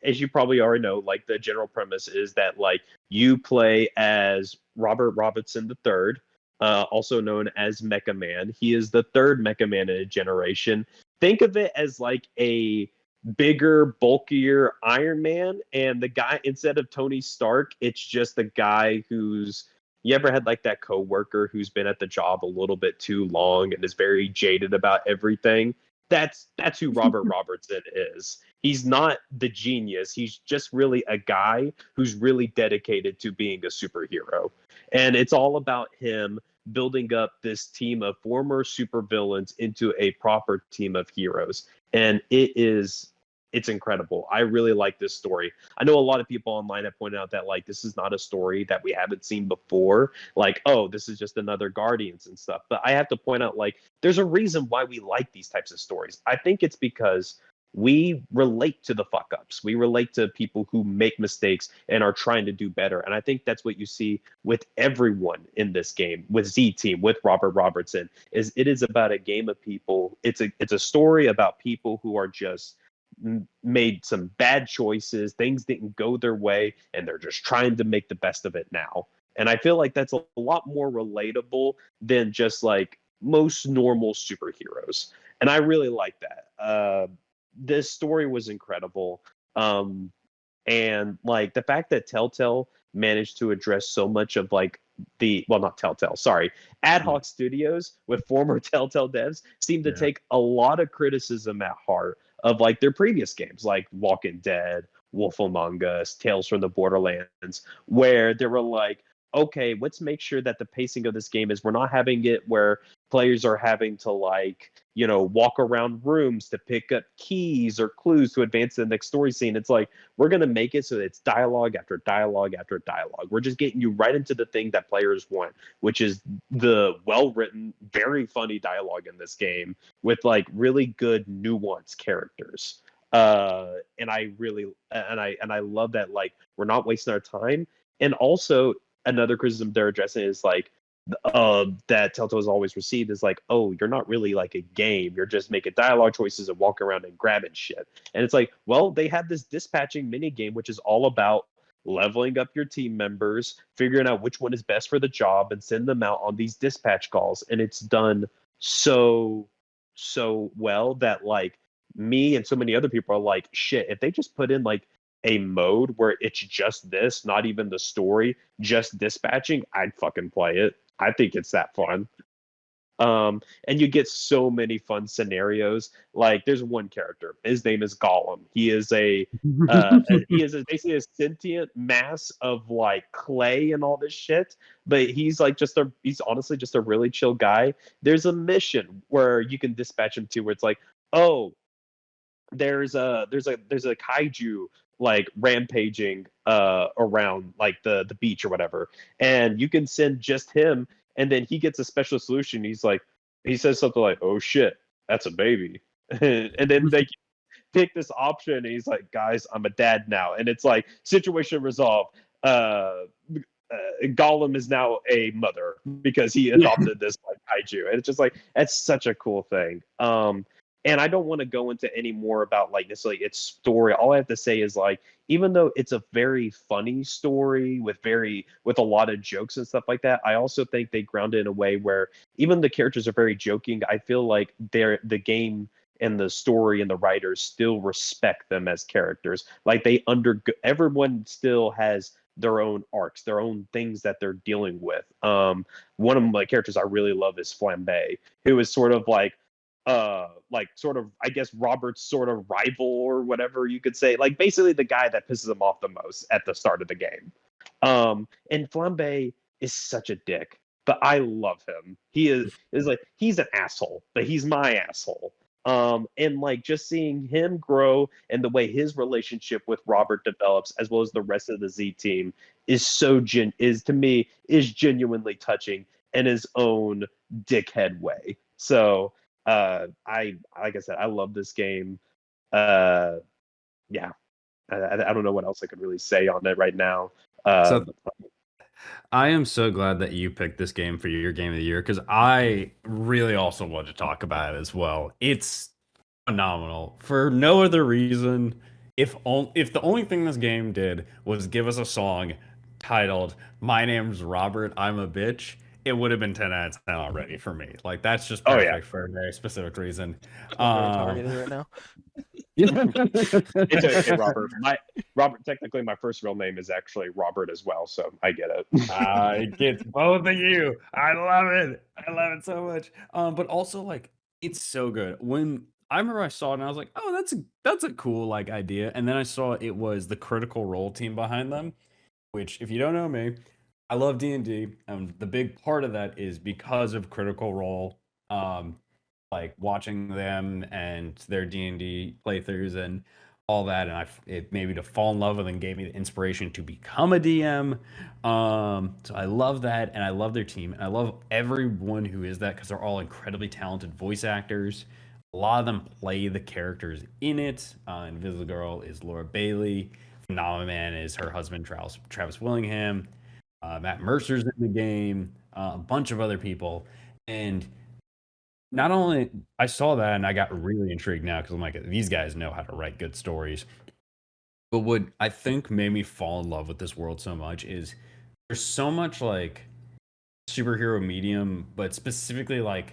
As you probably already know, like the general premise is that like you play as Robert Robinson III, also known as Mecha Man. He is the third Mecha Man in a generation. Think of it as like a bigger, bulkier Iron Man, and the guy, instead of Tony Stark, it's just the guy who's You ever had like that coworker who's been at the job a little bit too long and is very jaded about everything? That's who Robert Robertson is. He's not the genius. He's just really a guy who's really dedicated to being a superhero. And it's all about him building up this team of former supervillains into a proper team of heroes. And it's incredible. I really like this story. I know a lot of people online have pointed out that like this is not a story that we haven't seen before. Like, oh, this is just another Guardians and stuff. But I have to point out like there's a reason why we like these types of stories. I think it's because we relate to the fuck ups. We relate to people who make mistakes and are trying to do better. And I think that's what you see with everyone in this game, with Z Team, with Robert Robertson, is it is about a game of people. It's a story about people who are just made some bad choices, things didn't go their way, and they're just trying to make the best of it now. And I feel like that's a lot more relatable than just like most normal superheroes. And I really like that. This story was incredible. And like the fact that Telltale managed to address so much of like not Telltale, sorry, Ad Hoc Studios with former Telltale devs seem to take a lot of criticism at heart of like their previous games, like Walking Dead, Wolf Among Us, Tales from the Borderlands, where they were like, okay, let's make sure that the pacing of this game is we're not having it where players are having to like, walk around rooms to pick up keys or clues to advance to the next story scene. It's like, we're going to make it so that it's dialogue after dialogue after dialogue. We're just getting you right into the thing that players want, which is the well-written, very funny dialogue in this game with like really good nuanced characters. And I really, and I love that, like, we're not wasting our time. And also another criticism they're addressing is like, that Telltale has always received is like, oh, you're not really like a game. You're just making dialogue choices and walking around and grabbing shit. And it's like, well, they have this dispatching mini game, which is all about leveling up your team members, figuring out which one is best for the job, and send them out on these dispatch calls. And it's done so well that like me and so many other people are like, shit, if they just put in like a mode where it's just this, not even the story, just dispatching, I'd fucking play it. I think it's that fun. And you get so many fun scenarios. Like there's one character, his name is Gollum. He is basically a sentient mass of like clay and all this shit. But he's like he's honestly just a really chill guy. There's a mission where you can dispatch him to where it's like, oh, there's a kaiju like rampaging around like the beach or whatever, and you can send just him, and then he gets a special solution. He says something like, oh shit, that's a baby. And then they pick this option, and he's like, guys, I'm a dad now. And it's like, situation resolved. Gollum is now a mother because he adopted this like kaiju, and it's just like, that's such a cool thing. And I don't want to go into any more about like necessarily its story. All I have to say is like, even though it's a very funny story with a lot of jokes and stuff like that, I also think they ground it in a way where even the characters are very joking. I feel like the game and the story and the writers still respect them as characters. Like everyone still has their own arcs, their own things that they're dealing with. One of my characters I really love is Flambe, who is sort of like I guess Robert's sort of rival or whatever you could say, like basically the guy that pisses him off the most at the start of the game. And Flambe is such a dick, but I love him. He is like, he's an asshole, but he's my asshole. And like just seeing him grow and the way his relationship with Robert develops, as well as the rest of the Z team, is to me genuinely touching in his own dickhead way. So like I said, I love this game. Yeah, I don't know what else I could really say on it right now. So I am so glad that you picked this game for your game of the year, because I really also want to talk about it as well. It's phenomenal for no other reason. If the only thing this game did was give us a song titled "My Name's Robert, I'm a Bitch," it would have been 10 out of 10 already for me. Like that's just perfect for a very specific reason. I'm very targeted right now. It's okay, Robert. Robert, technically, my first real name is actually Robert as well, so I get it. It gets both of you. I love it. I love it so much. But also like it's so good. When I remember I saw it and I was like, oh, that's a cool like idea. And then I saw it was the Critical Role team behind them, which if you don't know me, I love D&D. The big part of that is because of Critical Role. Like watching them and their D&D playthroughs and all that, and it made me to fall in love with and gave me the inspiration to become a DM. So I love that, and I love their team, and I love everyone who is that because they're all incredibly talented voice actors. A lot of them play the characters in it. Invisible Girl is Laura Bailey. Phenomena Man is her husband Travis Willingham. Matt Mercer's in the game. A bunch of other people, and not only I saw that and I got really intrigued now because I'm like, these guys know how to write good stories. But what I think made me fall in love with this world so much is there's so much like superhero medium, but specifically like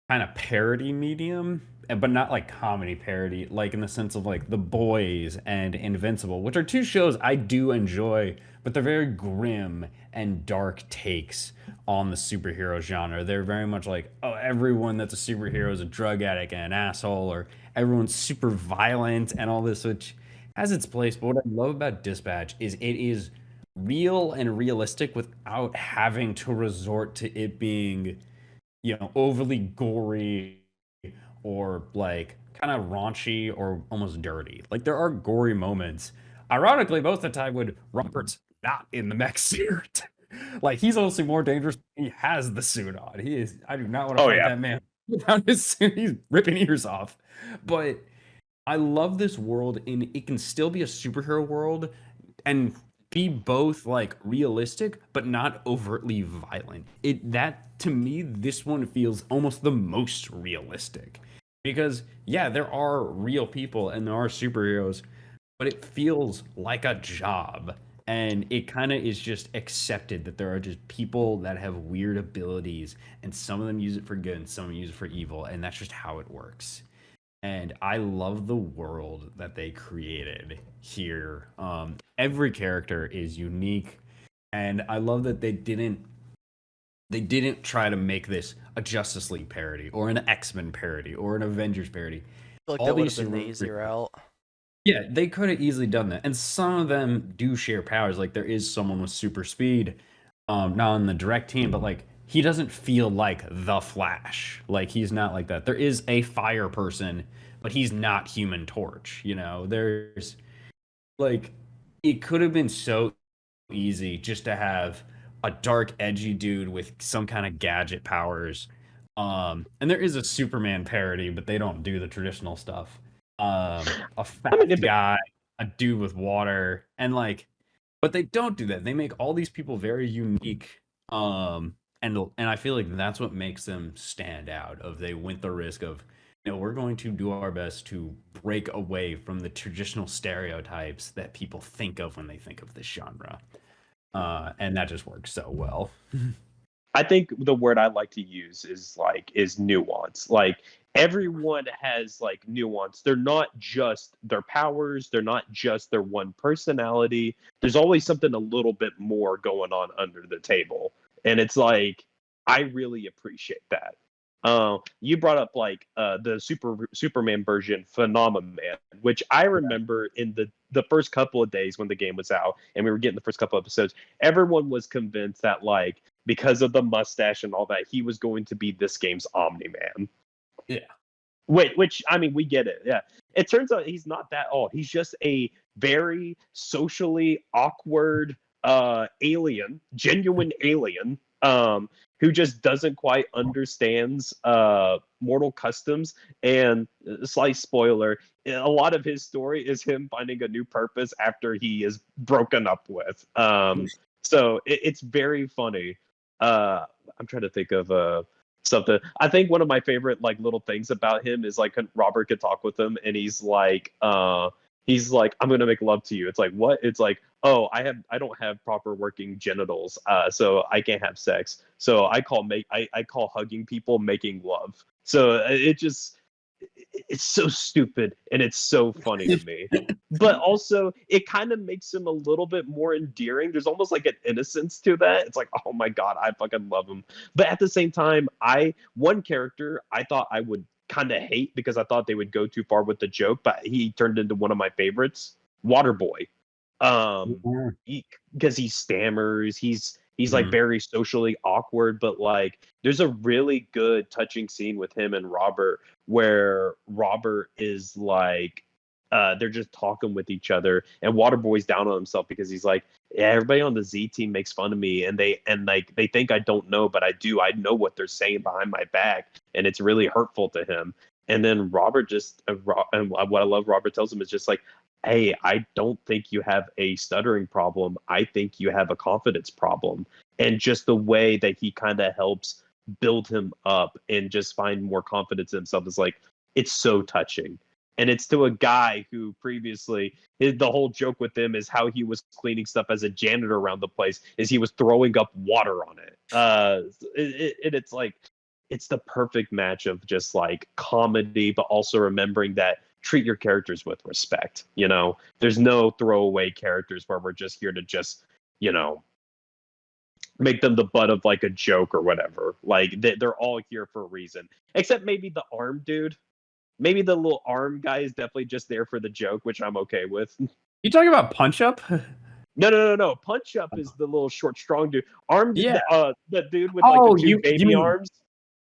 kind of parody medium, but not like comedy parody, like in the sense of like The Boys and Invincible, which are two shows I do enjoy, but they're very grim and dark takes on the superhero genre. They're very much like, oh, everyone that's a superhero is a drug addict and an asshole, or everyone's super violent and all this, which has its place. But what I love about Dispatch is it is real and realistic without having to resort to it being overly gory or like kind of raunchy or almost dirty. Like there are gory moments. Ironically, most of the time when Robert's not in the mech suit. Like he's honestly more dangerous. He has the suit on. He is. I do not want to Oh, fight yeah. that man without his suit. He's ripping ears off. But I love this world, and it can still be a superhero world and be both like realistic but not overtly violent. It that to me this one feels almost the most realistic because yeah, there are real people and there are superheroes, but it feels like a job. And it kind of is just accepted that there are just people that have weird abilities, and some of them use it for good and some of them use it for evil, and that's just how it works. And I love the world that they created here. Every character is unique, and I love that they didn't try to make this a Justice League parody or an X-Men parody or an Avengers parody. I feel like All that would these have been the super- easy route. Yeah, they could have easily done that, and some of them do share powers. Like there is someone with super speed, not on the direct team, but like he doesn't feel like the Flash. Like he's not like that. There is a fire person, but he's not Human Torch. There's like it could have been so easy just to have a dark, edgy dude with some kind of gadget powers. And there is a Superman parody, but they don't do the traditional stuff. A fat guy, a dude with water, and like, but they don't do that. They make all these people very unique. And I feel like that's what makes them stand out. Of they went the risk of, we're going to do our best to break away from the traditional stereotypes that people think of when they think of this genre. And that just works so well. I think the word I like to use is nuance. Like everyone has like nuance. They're not just their powers. They're not just their one personality. There's always something a little bit more going on under the table. And it's like, I really appreciate that. You brought up like the Superman version, Phenomenon Man, which I remember in the first couple of days when the game was out and we were getting the first couple episodes, everyone was convinced that like because of the mustache and all that, he was going to be this game's Omni-Man. Yeah. Which I mean, we get it. Yeah. It turns out he's not that old. He's just a very socially awkward alien, genuine alien, who just doesn't quite understands mortal customs. And slight spoiler, a lot of his story is him finding a new purpose after he is broken up with. So it's very funny. I'm trying to think of something. I think one of my favorite like little things about him is like Robert could talk with him and he's like I'm gonna make love to you. It's like, what? It's like, oh, I don't have proper working genitals, so I can't have sex. So I call hugging people making love. So it just it's so stupid and it's so funny to me. But also, it kind of makes him a little bit more endearing. There's almost like an innocence to that. It's like, oh my god, I fucking love him. But at the same time, one character I thought I would kind of hate because I thought they would go too far with the joke, but he turned into one of my favorites, Waterboy. Because he stammers, he's like very socially awkward, but like there's a really good touching scene with him and Robert where Robert is like they're just talking with each other and Waterboy's down on himself because he's like, yeah, everybody on the Z team makes fun of me and they think I don't know, but I do. I know what they're saying behind my back, and it's really hurtful to him. And then Robert just and what I love Robert tells him is just like, hey, I don't think you have a stuttering problem. I think you have a confidence problem. And just the way that he kind of helps build him up and just find more confidence in himself is like, it's so touching. And it's to a guy who previously, the whole joke with him is how he was cleaning stuff as a janitor around the place, is he was throwing up water on it. It's like, it's the perfect match of just like comedy, but also remembering that treat your characters with respect. You know, there's no throwaway characters where we're just here to just, you know, make them the butt of like a joke or whatever. Like they're all here for a reason, except maybe the arm dude. Maybe the little arm guy is definitely just there for the joke, which I'm okay with. You talking about Punch Up? No. Punch Up is the little short, strong dude. Arm, Yeah. the dude with like the two you baby mean arms.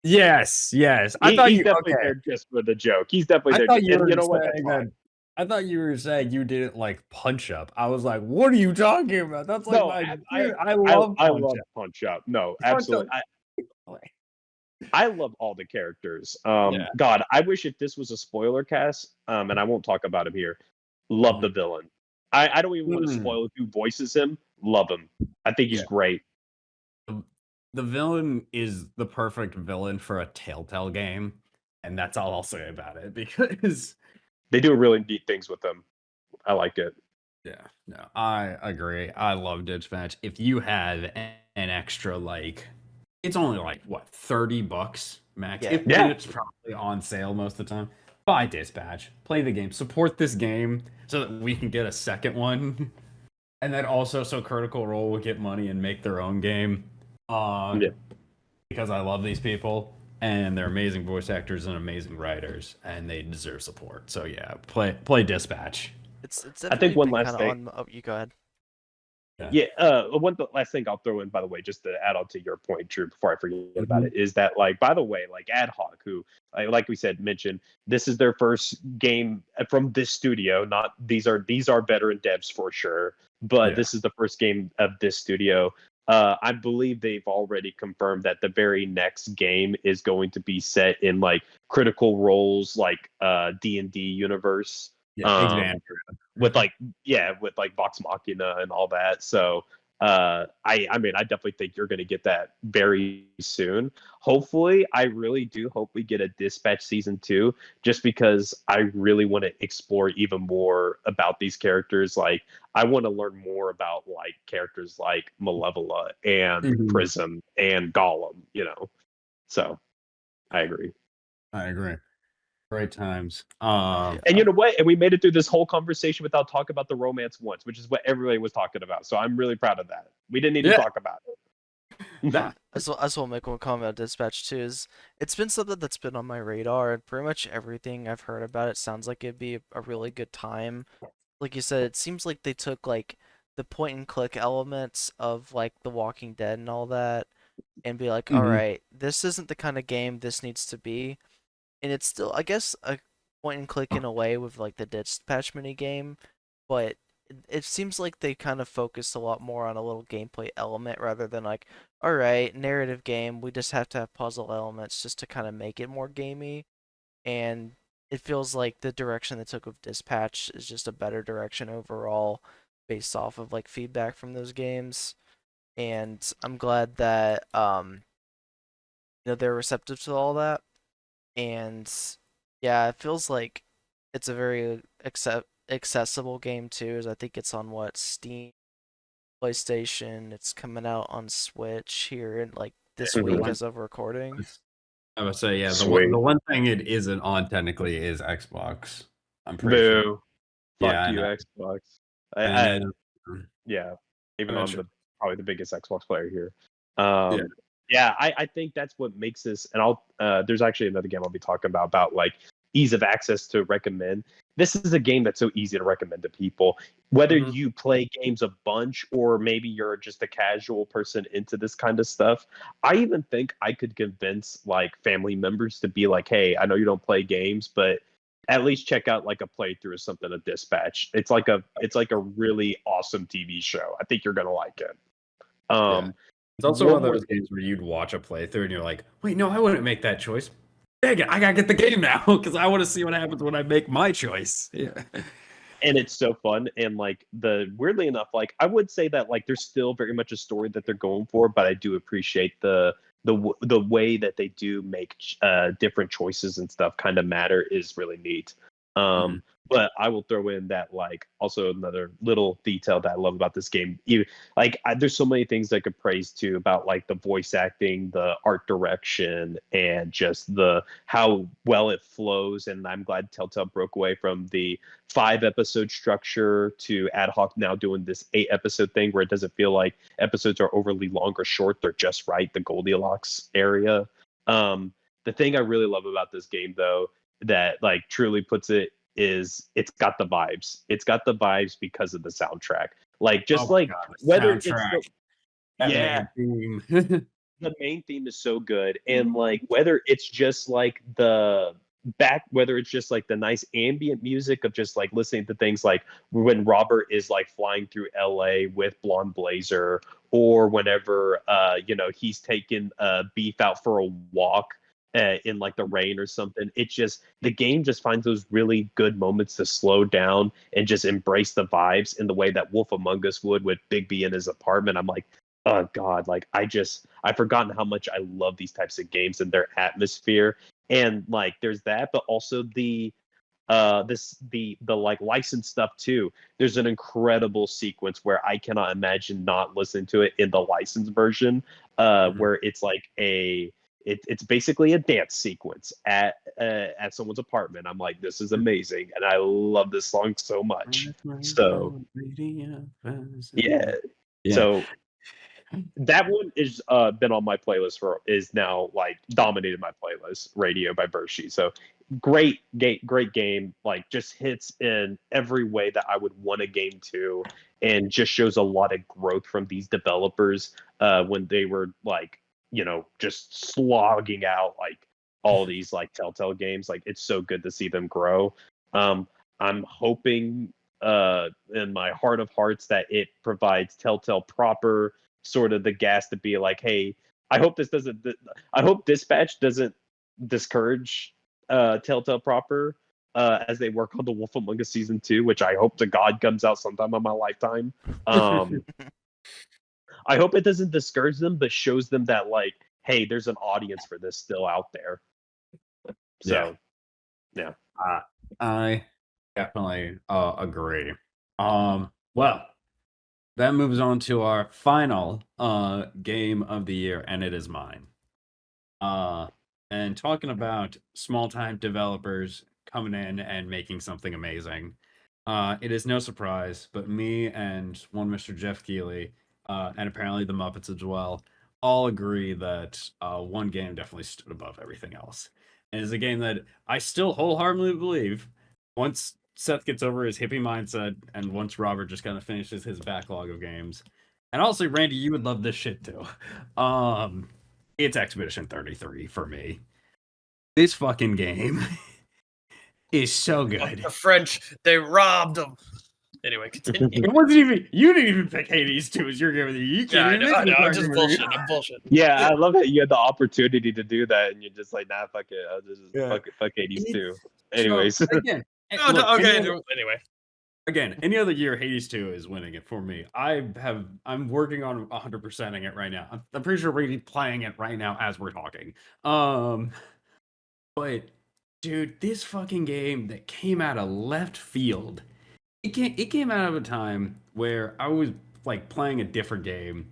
Yes. I He, thought he's you definitely okay. there just for the joke. He's definitely I there. thought you And were you know what? That's saying fine. that. I thought you were saying you didn't like Punch Up. I was like, what are you talking about? That's like No, my I, dude. I love I Punch love Up. Punch Up. No, Punch Up. absolutely. I love all the characters. Yeah. God, I wish if this was a spoiler cast, and I won't talk about him here. Love the villain. I don't even want to Mm. spoil who voices him. Love him. I think he's Yeah. great. The villain is the perfect villain for a Telltale game, and that's all I'll say about it because They do really neat things with them. I like it. yeah, no, I agree. I love Dispatch. If you have an extra like it's only like what, $30 max. Yeah. Yeah. It's probably on sale most of the time. Buy Dispatch, play the game, support this game so that we can get a second one. And then also so Critical Role will get money and make their own game. Yeah. Because I love these people and they're amazing voice actors and amazing writers and they deserve support. So yeah, play Dispatch. It's I definitely think one been last kinda thing. on. Oh, you go ahead. Yeah. Last thing I'll throw in, by the way, just to add on to your point, Drew, before I forget about Mhm. it, is that like, by the way, like Ad Hoc, who, like we said, mentioned, this is their first game from this studio. Not these are veteran devs for sure, but Yeah. this is the first game of this studio. I believe they've already confirmed that the very next game is going to be set in like Critical Role's like D&D universe. Yeah, Exandria. With like with like Vox Machina and all that. So I mean I definitely think you're gonna get that very soon. Hopefully, I really do hope we get a Dispatch season 2, just because I really want to explore even more about these characters. Like I want to learn more about like characters like Malevola and Mhm. Prism and Gollum, you know. So I agree. I agree. Great times. And you know what? And we made it through this whole conversation without talking about the romance once, which is what everybody was talking about. So I'm really proud of that. We didn't need to Yeah. talk about it. Nah. I just want to make one comment about Dispatch too. Is it's been something that's been on my radar, and pretty much everything I've heard about it sounds like it'd be a really good time. Like you said, it seems like they took like the point and click elements of like The Walking Dead and all that, and be like, all Mhm. right, this isn't the kind of game this needs to be, and it's still, I guess, a point and click in a way with like the Dispatch mini game, but it seems like they kind of focused a lot more on a little gameplay element rather than like, all right, narrative game, we just have to have puzzle elements just to kind of make it more gamey. And it feels like the direction they took with Dispatch is just a better direction overall based off of like feedback from those games. And I'm glad that they're receptive to all that. And yeah, it feels like it's a very accessible game too, as I think it's on what, Steam, PlayStation. It's coming out on Switch here in like this week Mhm. as of recording. I would say, yeah, Sweet. the one thing it isn't on technically is Xbox. I'm pretty sure. Boo. Yeah, Fuck I you, know. Xbox. I I know. yeah. Even though I'm I'm sure. probably the biggest Xbox player here. Yeah. Yeah, I think that's what makes this. And I'll there's actually another game I'll be talking about like ease of access to recommend. This is a game that's so easy to recommend to people, whether Mhm. you play games a bunch or maybe you're just a casual person into this kind of stuff. I even think I could convince like family members to be like, "Hey, I know you don't play games, but at least check out like a playthrough or something of Dispatch. It's like a really awesome TV show. I think you're gonna like it." Yeah. Um, It's also one one of more those games where you'd watch a playthrough and you're like, wait, no, I wouldn't make that choice. Dang it, I gotta get the game now because I want to see what happens when I make my choice. Yeah. and it's so fun and like the weirdly enough like I would say that like there's still very much a story that they're going for, but I do appreciate the way that they do make different choices and stuff kind of matter is really neat. Mhm. But I will throw in that like also another little detail that I love about this game. There's so many things I could praise too about like the voice acting, the art direction, and just the how well it flows. And I'm glad Telltale broke away from the 5 episode structure to ad hoc now doing this 8 episode thing where it doesn't feel like episodes are overly long or short. They're just right, the Goldilocks area. The thing I really love about this game though that like truly puts it is it's got the vibes. It's got the vibes because of the soundtrack. Like Oh just my like god, the whether it's soundtrack, that yeah, main theme. the main theme is so good and like whether it's just like whether it's just like the nice ambient music of just like listening to things like when Robert is like flying through LA with Blonde Blazer or whenever he's taking Beef out for a walk in like the rain or something. It just the game just finds those really good moments to slow down and just embrace the vibes in the way that Wolf Among Us would with Bigby in his apartment. I'm like, oh god, like I've forgotten how much I love these types of games and their atmosphere. And like there's that, but also the like licensed stuff too. There's an incredible sequence where I cannot imagine not listening to it in the licensed version, Mhm. where it's like it's basically a dance sequence at someone's apartment. I'm like, this is amazing, and I love this song so much. So yeah, Yeah. so that one is been on my playlist for is now like dominated my playlist Radio by Bershi. So great game, like just hits in every way that I would want a game to, and just shows a lot of growth from these developers when they were like just slogging out like all these like Telltale games. Like it's so good to see them grow. I'm hoping in my heart of hearts that it provides Telltale proper sort of the gas to be like, hey, I hope this doesn't. I hope Dispatch doesn't discourage Telltale proper as they work on the Wolf Among Us season 2, which I hope to God comes out sometime in my lifetime. I hope it doesn't discourage them, but shows them that like, hey, there's an audience for this still out there. Yeah. So yeah. I definitely agree. Well, that moves on to our final game of the year, and it is mine. Uh, and talking about small time developers coming in and making something amazing. It is no surprise, but me and one Mr. Jeff Keighley, and apparently the Muppets as well, all agree that one game definitely stood above everything else. And is a game that I still wholeheartedly believe once Seth gets over his hippie mindset and once Robert just kind of finishes his backlog of games. And also, Randy, you would love this shit too. It's Expedition 33 for me. This fucking game is so Like good. the French, they robbed them. Anyway, continue. It wasn't even you didn't even pick Hades 2 as your game of the year. You Yeah, can't even I know. mention I'm it. just bullshit. I'm bullshit. Yeah, I love that you had the opportunity to do that, and you're just like, nah, fuck it. I'll just Yeah. fuck 80s too. It's Anyways, so again. No, Look, okay. Anyway, any other year, Hades 2 is winning it for me. I'm working on 100%ing it right now. I'm pretty sure we're playing it right now as we're talking. But dude, this fucking game that came out of left field. It came out of a time where I was like playing a different game,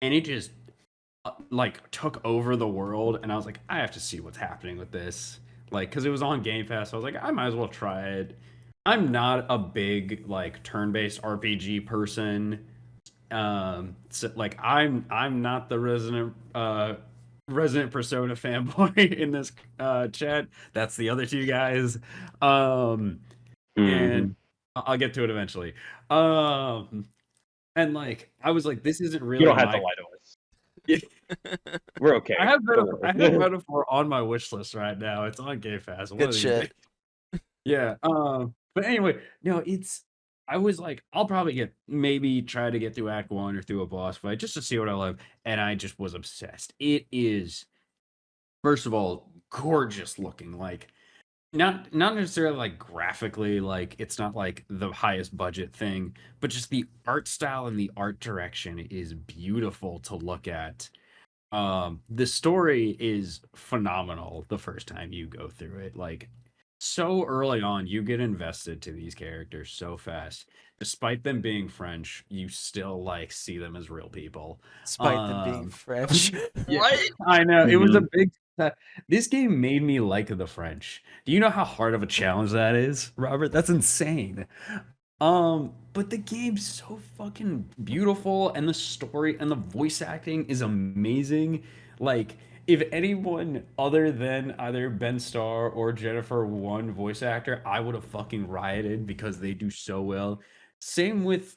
and it just like took over the world, and I was like, I have to see what's happening with this. Like, because it was on Game Pass, so I was like, I might as well try it. I'm not a big like turn-based RPG person. So, like I'm not the Resident Persona fanboy in this chat. That's the other two guys. Um, and Mhm. I'll get to it eventually. Um, and like I was like, this isn't You really don't have to my. lie to us. We're okay. I have Don't I have worry. Metaphor on my wish list right now. It's on Game Pass. One Good of these shit. days. Yeah. But anyway, no, it's. I was like, I'll probably maybe try to get through Act One or through a boss fight just to see what I love, and I just was obsessed. It is, first of all, gorgeous looking. Like, not necessarily like graphically, like it's not like the highest budget thing, but just the art style and the art direction is beautiful to look at. The story is phenomenal the first time you go through it. Like, so early on, you get invested to these characters so fast. Despite them being French, you still like see them as real people. Despite them being French. Yeah, What? I know it was a Mhm. big. This game made me like the French. Do you know how hard of a challenge that is, Robert? That's insane. But the game's so fucking beautiful, and the story and the voice acting is amazing. Like, if anyone other than either Ben Starr or Jennifer won voice actor, I would have fucking rioted because they do so well. Same with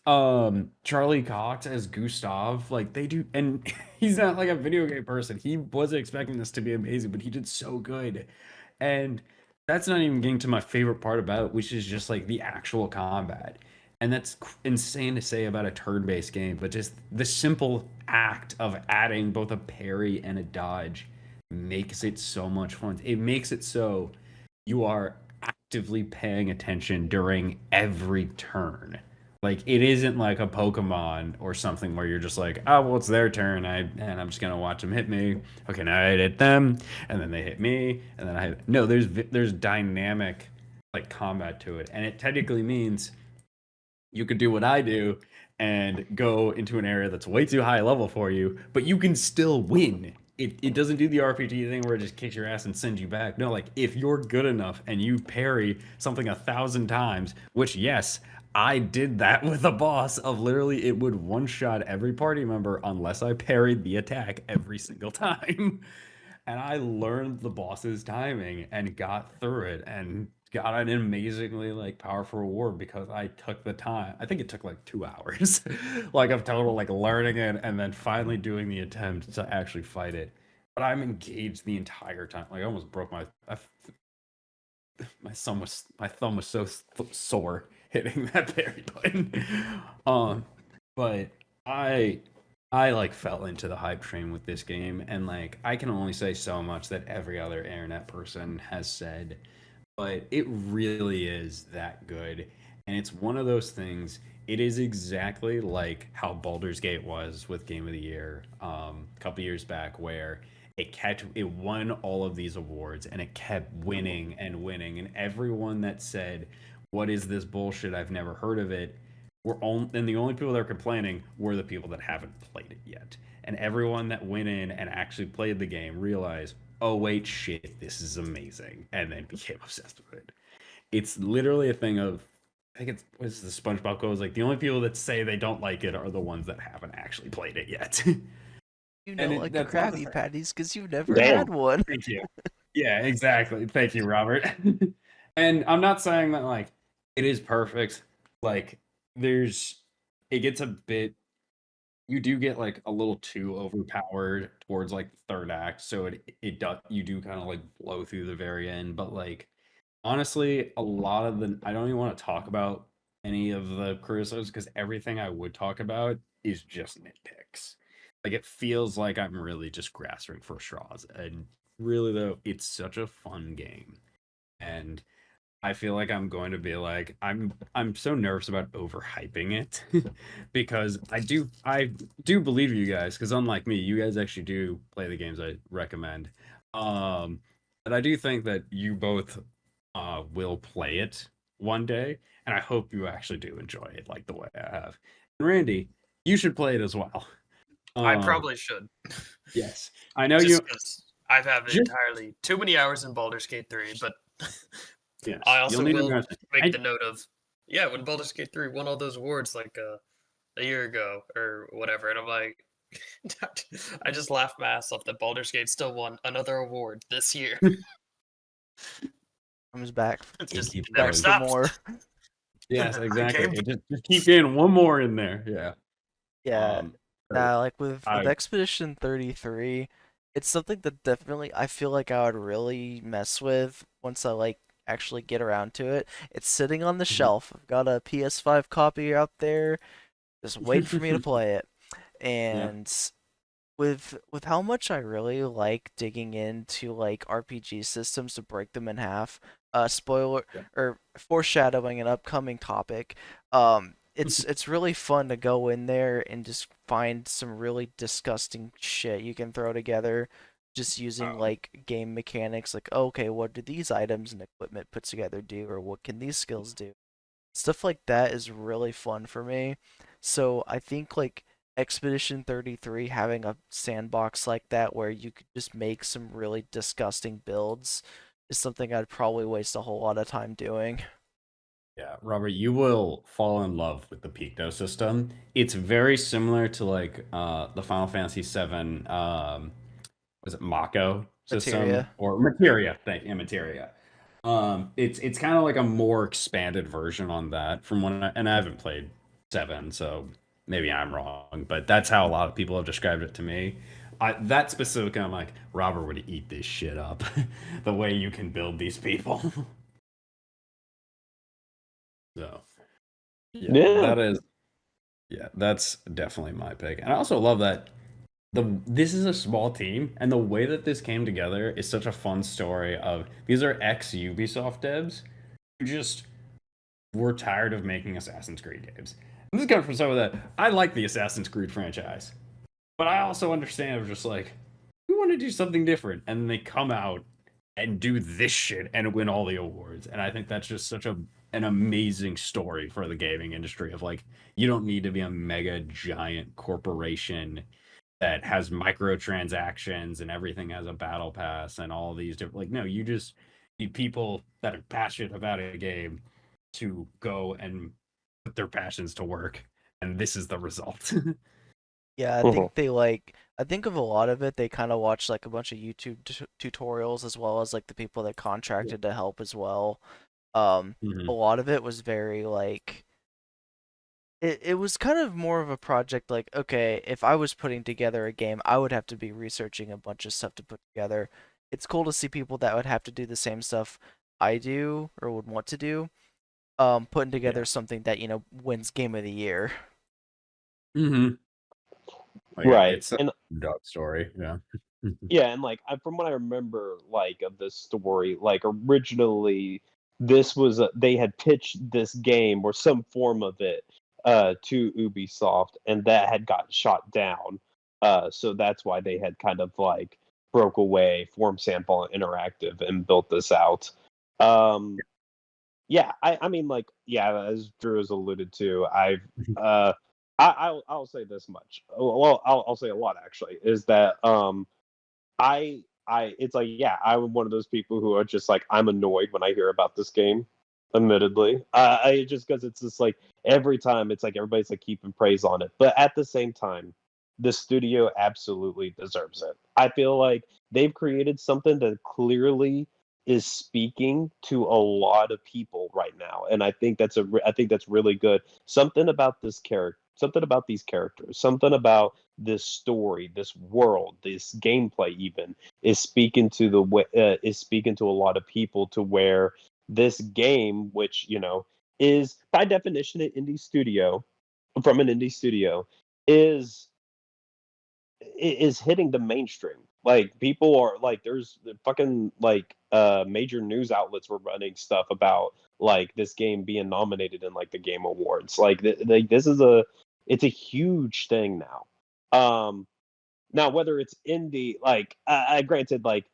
Charlie Cox as Gustav. Like they do, and he's not like a video game person. He wasn't expecting this to be amazing, but he did so good. And that's not even getting to my favorite part about it, which is just like the actual combat. And that's insane to say about a turn-based game, but just the simple act of adding both a parry and a dodge makes it so much fun. It makes it so you are actively paying attention during every turn. Like it isn't like a Pokemon or something where you're just like, oh well, it's their turn. I'm just gonna watch them hit me. Okay, now I hit them, and then they hit me, and then no. There's dynamic like combat to it, and it technically means you could do what I do and go into an area that's way too high level for you, but you can still win. It doesn't do the RPG thing where it just kicks your ass and sends you back. No, like if you're good enough and you parry something 1,000 times, which yes, I did that with a boss of literally it would one shot every party member unless I parried the attack every single time. And I learned the boss's timing and got through it and got an amazingly like powerful reward because I took the time. I think it took like 2 hours, like of total like learning it and then finally doing the attempt to actually fight it. But I'm engaged the entire time. Like I almost broke my thumb was so sore hitting that parry button. Um, but I I like fell into the hype train with this game, and like I can only say so much that every other internet person has said, but it really is that good. And it's one of those things. It is exactly like how Baldur's Gate was with Game of the Year a couple years back, where it won all of these awards and it kept winning and winning. And everyone that said, "What is this bullshit? I've never heard of it," and the only people that are complaining were the people that haven't played it yet. And everyone that went in and actually played the game realized, oh wait, shit, this is amazing, and then became obsessed with it. It's literally a thing of, I think it's what's the SpongeBob goes like, the only people that say they don't like it are the ones that haven't actually played it yet. You And know, like the that's not Krabby Patties because you've never Damn. had one. Thank you. Yeah, exactly. Thank you, Robert. And I'm not saying that like it is perfect. Like there's it gets a bit, you do get like a little too overpowered towards like the third act, so it does, you do kind of like blow through the very end, but like honestly, a lot of the, I don't even want to talk about any of the criticisms because everything I would talk about is just nitpicks. Like it feels like I'm really just grasping for straws, and really though, it's such a fun game, and I feel like I'm going to be like I'm so nervous about overhyping it because I do believe you guys, because unlike me, you guys actually do play the games I recommend. Um but I do think that you both will play it one day, and I hope you actually do enjoy it like the way I have. And Randy, you should play it as well. I Um probably should. Yes, I know Just you. because I've had Just entirely too many hours in Baldur's Gate 3, but I yes, you'll also need to will mention. make the note of, yeah, when Baldur's Gate 3 won all those awards like a year ago or whatever, and I'm like, I just laughed my ass off that Baldur's Gate still won another award this year. Comes back, It's It just keeps never going. back for stops. more. Yes, exactly. Game. It just keep getting one more in there. Yeah. Yeah, Um. or like with I. Expedition 33, it's something that definitely I feel like I would really mess with once I like actually get around to it. It's sitting on the shelf. I've got a PS5 copy out there, just waiting for me to play it. Yeah. And with how much I really like digging into like RPG systems to break them in half. Spoiler Yeah. or foreshadowing an upcoming topic. It's really fun to go in there and just find some really disgusting shit you can throw together just using Oh, like game mechanics like okay, what do these items and equipment put together do or what can these skills do? Stuff like that is really fun for me. So I think like Expedition 33 having a sandbox like that where you could just make some really disgusting builds is something I'd probably waste a whole lot of time doing. yeah, Robert, you will fall in love with the Picto system. It's very similar to like the Final Fantasy VII. Was it Mako system Materia. or Materia? Thank you, Materia. It's kind of like a more expanded version on that from when and I haven't played seven, so maybe I'm wrong, but that's how a lot of people have described it to me. That specific, I'm like, Robert would eat this shit up, the way you can build these people. So yeah, Yeah. that is yeah, that's definitely my pick. And I also love that this is a small team, and the way that this came together is such a fun story of these are ex Ubisoft devs who just were tired of making Assassin's Creed games. And this is coming from someone that I like the Assassin's Creed franchise, but I also understand of just like we want to do something different, and then they come out and do this shit and win all the awards. And I think that's just such an amazing story for the gaming industry of like you don't need to be a mega giant corporation that has microtransactions and everything has a battle pass and all these different like no, you just need people that are passionate about a game to go and put their passions to work, and this is the result. Yeah, I Mhm. think they like I think of a lot of it they kind of watch like a bunch of YouTube tutorials as well as like the people that contracted to help as well. A Mhm. lot of it was very like it was kind of more of a project like, okay, if I was putting together a game, I would have to be researching a bunch of stuff to put together. It's cool to see people that would have to do the same stuff I do or would want to do, putting Yeah. together something that, wins Game of the Year. Mhm. Oh yeah, Right. it's a And dog story. Yeah. yeah, and like from what I remember, like of this story, like originally this was they had pitched this game or some form of it to Ubisoft, and that had got shot down. So that's why they had kind of like broke away, formed Sandfall Interactive, and built this out. Um, yeah, I mean, like, yeah, as Drew has alluded to, uh, I'll say this much. Well, I'll say a lot actually. Is that it's like, yeah, I'm one of those people who are just like, I'm annoyed when I hear about this game. Admittedly, I just because it's just like every time it's like everybody's like keeping praise on it, but at the same time, the studio absolutely deserves it. I feel like they've created something that clearly is speaking to a lot of people right now, and I think I think that's really good. Something about this character, something about these characters, something about this story, this world, this gameplay, even is speaking to is speaking to a lot of people to where this game, which is by definition an indie studio from an indie studio, is is hitting the mainstream. Like people are like, there's the fucking like major news outlets were running stuff about like this game being nominated in like the Game Awards. Like this is it's a huge thing now. Now whether it's indie, like I granted, like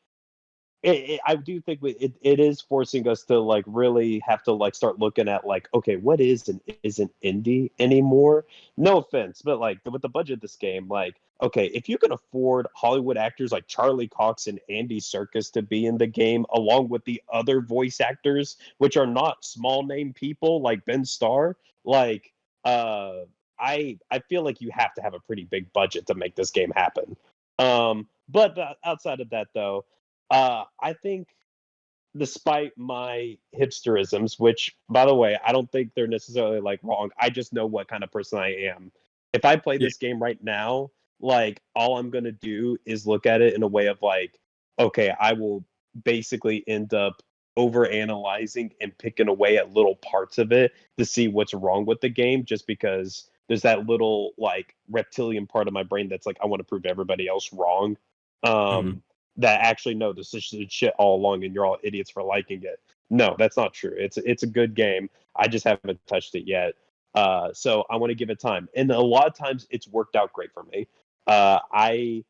I do think it is forcing us to like really have to like start looking at like, okay, what is and isn't indie anymore? No offense, but like with the budget of this game, like, okay, if you can afford Hollywood actors like Charlie Cox and Andy Serkis to be in the game, along with the other voice actors, which are not small name people like Ben Starr, like, I feel like you have to have a pretty big budget to make this game happen. But outside of that, though. I think, despite my hipsterisms, which, by the way, I don't think they're necessarily like wrong. I just know what kind of person I am. If I play Yeah. this game right now, like all I'm gonna do is look at it in a way of like, okay, I will basically end up over analyzing and picking away at little parts of it to see what's wrong with the game, just because there's that little like reptilian part of my brain that's like, I want to prove everybody else wrong. Um, that actually no, this is shit all along, and you're all idiots for liking it. No, that's not true. It's a good game. I just haven't touched it yet. So I want to give it time, and a lot of times it's worked out great for me. I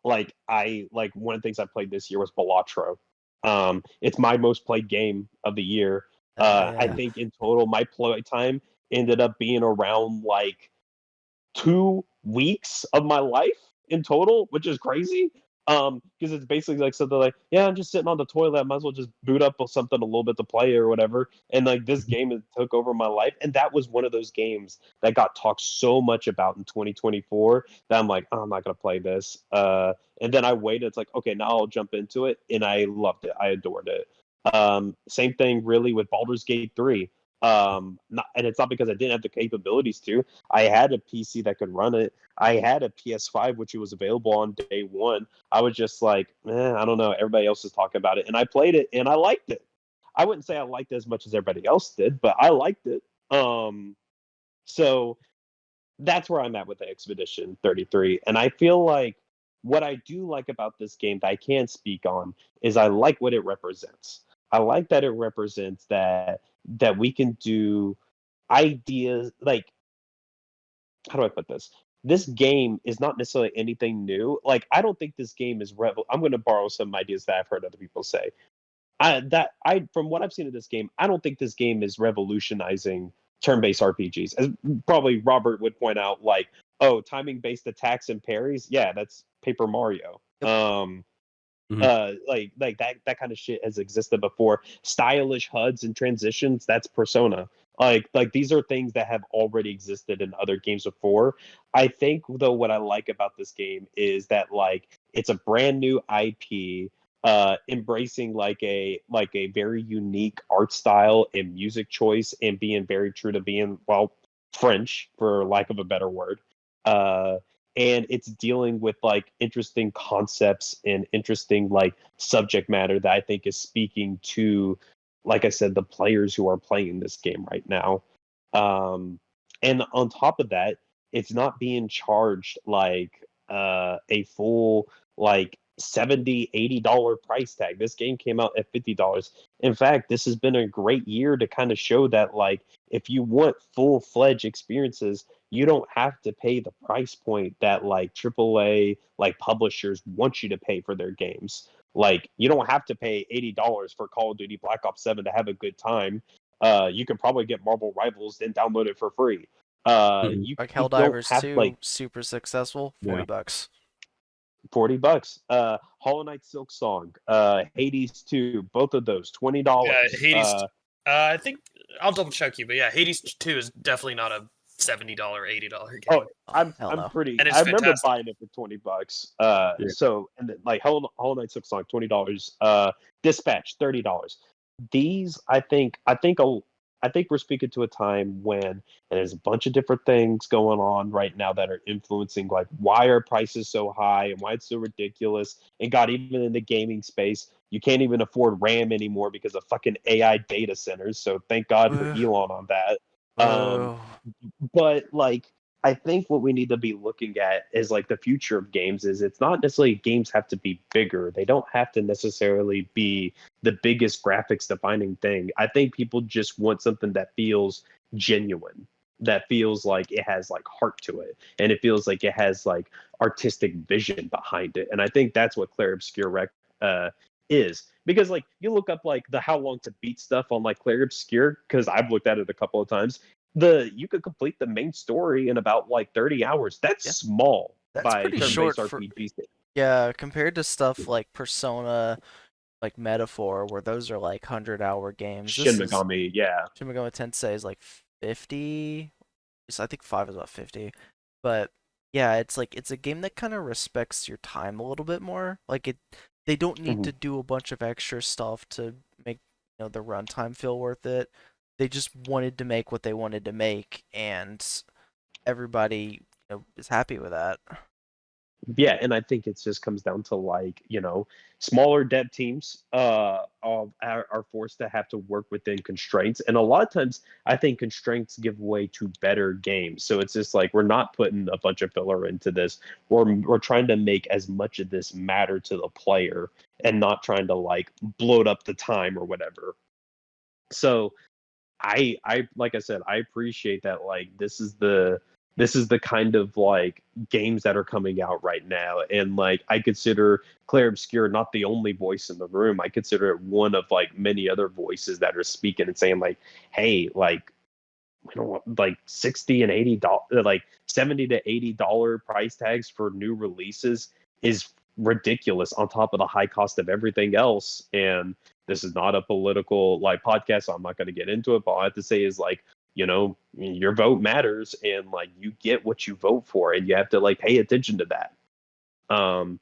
like one of the things I played this year was Balatro. It's my most played game of the year. I Yeah. think in total my play time ended up being around like 2 weeks of my life in total, which is crazy. Because it's basically like something like, yeah, I'm just sitting on the toilet. I might as well just boot up something a little bit to play or whatever. And like this game took over my life, and that was one of those games that got talked so much about in 2024 that I'm like, oh, I'm not gonna play this. And then I waited. It's like, okay, now I'll jump into it, and I loved it. I adored it. Same thing really with Baldur's Gate 3. And it's not because I didn't have the capabilities to. I had a PC that could run it. I had a PS5, which was available on day one. I was just like, I don't know. Everybody else is talking about it, and I played it, and I liked it. I wouldn't say I liked it as much as everybody else did, but I liked it. So that's where I'm at with the Expedition 33, and I feel like what I do like about this game that I can speak on is I like what it represents. I like that it represents that we can do ideas like, how do I put this? This game is not necessarily anything new. Like, I don't think this game is I'm going to borrow some ideas that I've heard other people say. I from what I've seen of this game, I don't think this game is revolutionizing turn-based RPGs. As probably Robert would point out, like, oh, timing-based attacks and parries, yeah, that's Paper Mario. Like that kind of shit has existed before. Stylish HUDs and transitions, that's Persona. Like these are things that have already existed in other games before. I think though what I like about this game is that like it's a brand new IP, embracing like a very unique art style and music choice, and being very true to being, well, French for lack of a better word. Uh and it's dealing with like interesting concepts and interesting like subject matter that I think is speaking to, like I said, the players who are playing this game right now. And on top of that, it's not being charged like a full like 70-80 dollar price tag. This game came out at $50. In fact, this has been a great year to kind of show that like if you want full-fledged experiences, you don't have to pay the price point that like AAA like publishers want you to pay for their games. Like you don't have to pay $80 for Call of Duty Black Ops 7 to have a good time. You can probably get Marvel Rivals and download it for free. Like You don't Helldivers have 2, like super successful, Yeah. $40. $40. Hollow Knight Silk Song, Hades 2, both of those $20. Yeah, Hades. I think I'll double check you, but yeah, Hades 2 is definitely not a $70, $80 game. Oh, I'm Hell I'm no. pretty. And it's I remember fantastic. buying it for $20. Yeah. So and then, like Hollow Knight Silk Song, $20. Dispatch, $30. These, I think we're speaking to a time when, and there's a bunch of different things going on right now that are influencing like why are prices so high and why it's so ridiculous. And God, even in the gaming space, you can't even afford RAM anymore because of fucking AI data centers. So thank God for Ugh. Elon on that. Um, Oh, but like I think what we need to be looking at is like the future of games is it's not necessarily games have to be bigger. They don't have to necessarily be the biggest graphics defining thing. I think people just want something that feels genuine. that feels like it has like heart to it, and it feels like it has like artistic vision behind it. And I think that's what Clair Obscur is, because like you look up like the how long to beat stuff on like Clair Obscur, because I've looked at it a couple of times. You could complete the main story in about like 30 hours. That's Yeah. small That's by pretty turn-based short for RPGs. yeah, compared to stuff like Persona, like Metaphor, where those are like 100-hour games. Shin Megami, yeah. Shin Megami Tensei is like 50. I think 5 is about 50. But yeah, it's like it's a game that kind of respects your time a little bit more. Like they don't need to do a bunch of extra stuff to make the runtime feel worth it. They just wanted to make what they wanted to make, and everybody is happy with that. Yeah, and I think it just comes down to like, smaller dev teams are forced to have to work within constraints. And a lot of times I think constraints give way to better games. So it's just like we're not putting a bunch of filler into this. We're trying to make as much of this matter to the player and not trying to like bloat up the time or whatever. So I like I said, I appreciate that like this is the kind of like games that are coming out right now. And like I consider Clair Obscur not the only voice in the room. I consider it one of like many other voices that are speaking and saying like, hey, like like $60 and $80, like $70 to $80 price tags for new releases is ridiculous on top of the high cost of everything else. And this is not a political like podcast, so I'm not going to get into it, but all I have to say is like, your vote matters, and like you get what you vote for, and you have to like pay attention to that. And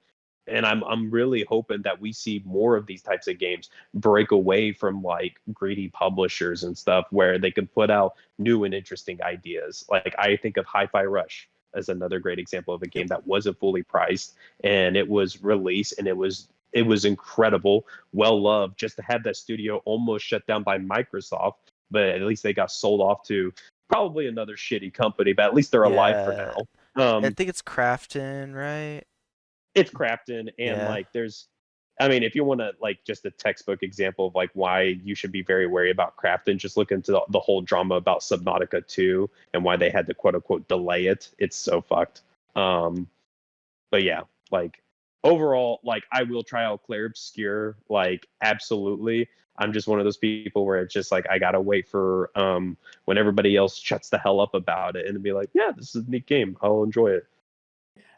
I'm really hoping that we see more of these types of games break away from like greedy publishers and stuff, where they can put out new and interesting ideas. Like I think of Hi-Fi Rush as another great example of a game that wasn't fully priced, and it was released, and it was incredible, well loved. Just to have that studio almost shut down by Microsoft, but at least they got sold off to probably another shitty company, but at least they're alive for now. I think it's Krafton, right? It's Krafton, and like I mean, if you want to like just a textbook example of like why you should be very wary about Krafton, just look into the whole drama about Subnautica 2 and why they had to quote unquote delay it. It's so fucked. But yeah, like overall, like I will try out Clair Obscur, like absolutely. I'm just one of those people where it's just like I gotta wait for when everybody else shuts the hell up about it and be like, yeah, this is a neat game. I'll enjoy it.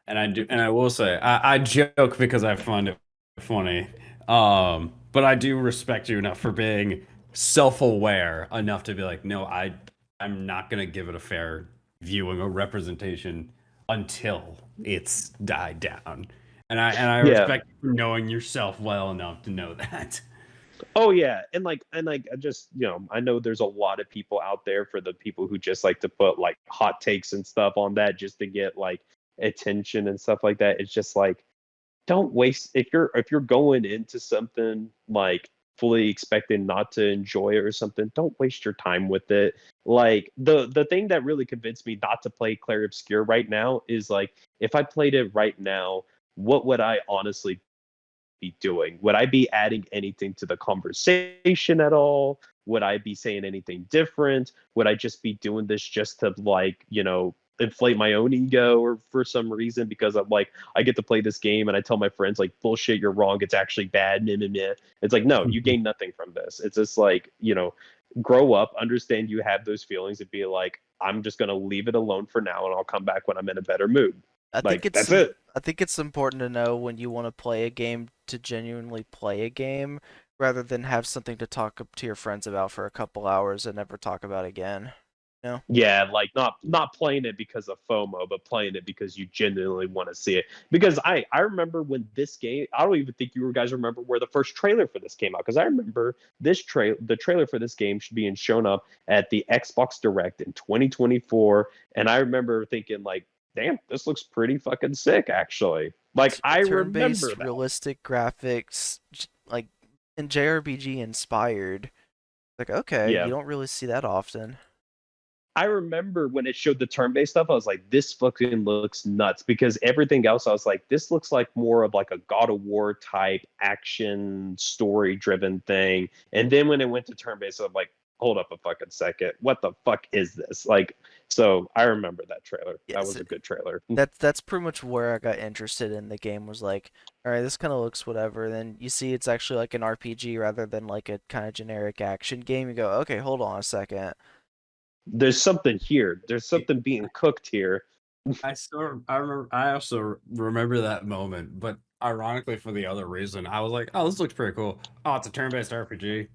And I will say, I joke because I find it funny. But I do respect you enough for being self-aware enough to be like, no, I'm not gonna give it a fair viewing or representation until it's died down. And I respect you for knowing yourself well enough to know that. Oh yeah, and I just I know there's a lot of people out there for the people who just like to put like hot takes and stuff on that just to get like attention and stuff like that. It's just like don't waste if you're going into something like fully expecting not to enjoy it or something, don't waste your time with it. Like the thing that really convinced me not to play Clair Obscur right now is like if I played it right now, what would I honestly be doing? Would I be adding anything to the conversation at all? Would I be saying anything different? Would I just be doing this just to like, inflate my own ego or for some reason because I'm like, I get to play this game and I tell my friends like, bullshit, you're wrong. It's actually bad. Meh, meh, meh. It's like, no, you gain nothing from this. It's just like, grow up, understand you have those feelings and be like, I'm just going to leave it alone for now and I'll come back when I'm in a better mood. That's it. I think it's important to know when you want to play a game to genuinely play a game rather than have something to talk to your friends about for a couple hours and never talk about again. Yeah, like not playing it because of FOMO, but playing it because you genuinely want to see it. Because I remember when this game, I don't even think you guys remember where the first trailer for this came out. Because I remember the trailer for this game should be shown up at the Xbox Direct in 2024, and I remember thinking like, damn, this looks pretty fucking sick, actually. Like I Turn-based, remember that. realistic graphics, like and JRPG inspired. Like okay, Yeah. you don't really see that often. I remember when it showed the turn-based stuff, I was like, this fucking looks nuts. Because everything else, I was like, this looks like more of like a God of War type action story-driven thing. And then when it went to turn-based, I'm like, hold up a fucking second, what the fuck is this? Like, so I remember that trailer. That Yes, was a good trailer. that's pretty much where I got interested in the game. Was like, all right, this kind of looks whatever. Then you see it's actually like an RPG rather than like a kind of generic action game. You go, okay, hold on a second. There's something here. There's something being cooked here. I also remember that moment, but ironically for the other reason, I was like, "Oh, this looks pretty cool. Oh, it's a turn-based RPG.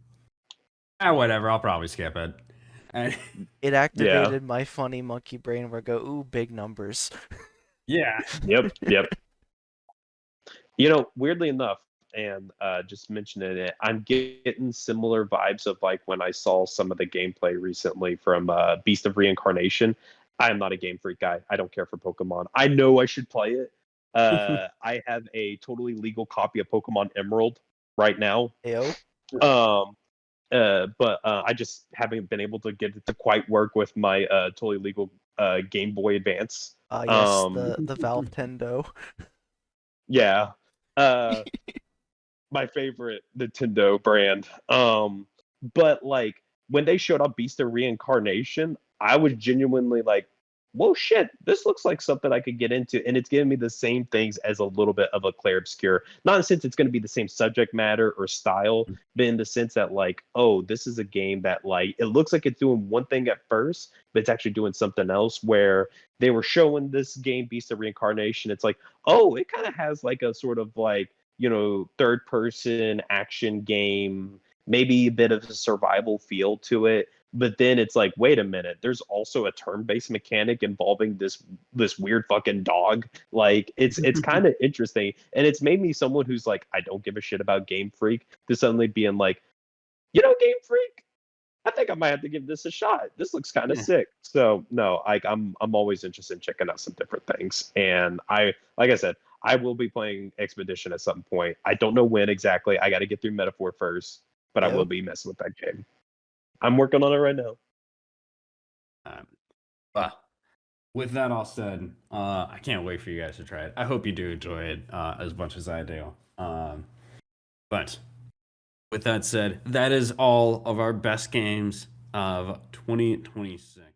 Ah, whatever. I'll probably skip it." And It activated my funny monkey brain where I go, ooh, big numbers. yeah, Yep. Weirdly enough, and just mentioning it, I'm getting similar vibes of like when I saw some of the gameplay recently from Beast of Reincarnation. I am not a Game Freak guy. I don't care for Pokemon. I know I should play it. I have a totally legal copy of Pokemon Emerald right now. Ayo. But I just haven't been able to get it to quite work with my totally legal Game Boy Advance. Yes, the Valve Tendo. Yeah. My favorite Nintendo brand. But like when they showed up Beast of Reincarnation, I was genuinely like, whoa shit, this looks like something I could get into. And it's giving me the same things as a little bit of a Clair Obscur. Not in the sense it's going to be the same subject matter or style, but in the sense that like, oh, this is a game that like it looks like it's doing one thing at first, but it's actually doing something else. Where they were showing this game Beast of Reincarnation, it's like, oh, it kind of has like a sort of like, third person action game, maybe a bit of a survival feel to it. But then it's like, wait a minute, there's also a turn-based mechanic involving this weird fucking dog. Like it's kind of interesting. And it's made me someone who's like, I don't give a shit about Game Freak, to suddenly being like, Game Freak, I think I might have to give this a shot. This looks kind of sick. So no, I'm always interested in checking out some different things. And like I said, I will be playing Expedition at some point. I don't know when exactly. I got to get through Metaphor first, but I will be messing with that game. I'm working on it right now. But with that all said, I can't wait for you guys to try it. I hope you do enjoy it as much as I do. But with that said, that is all of our best games of 2026.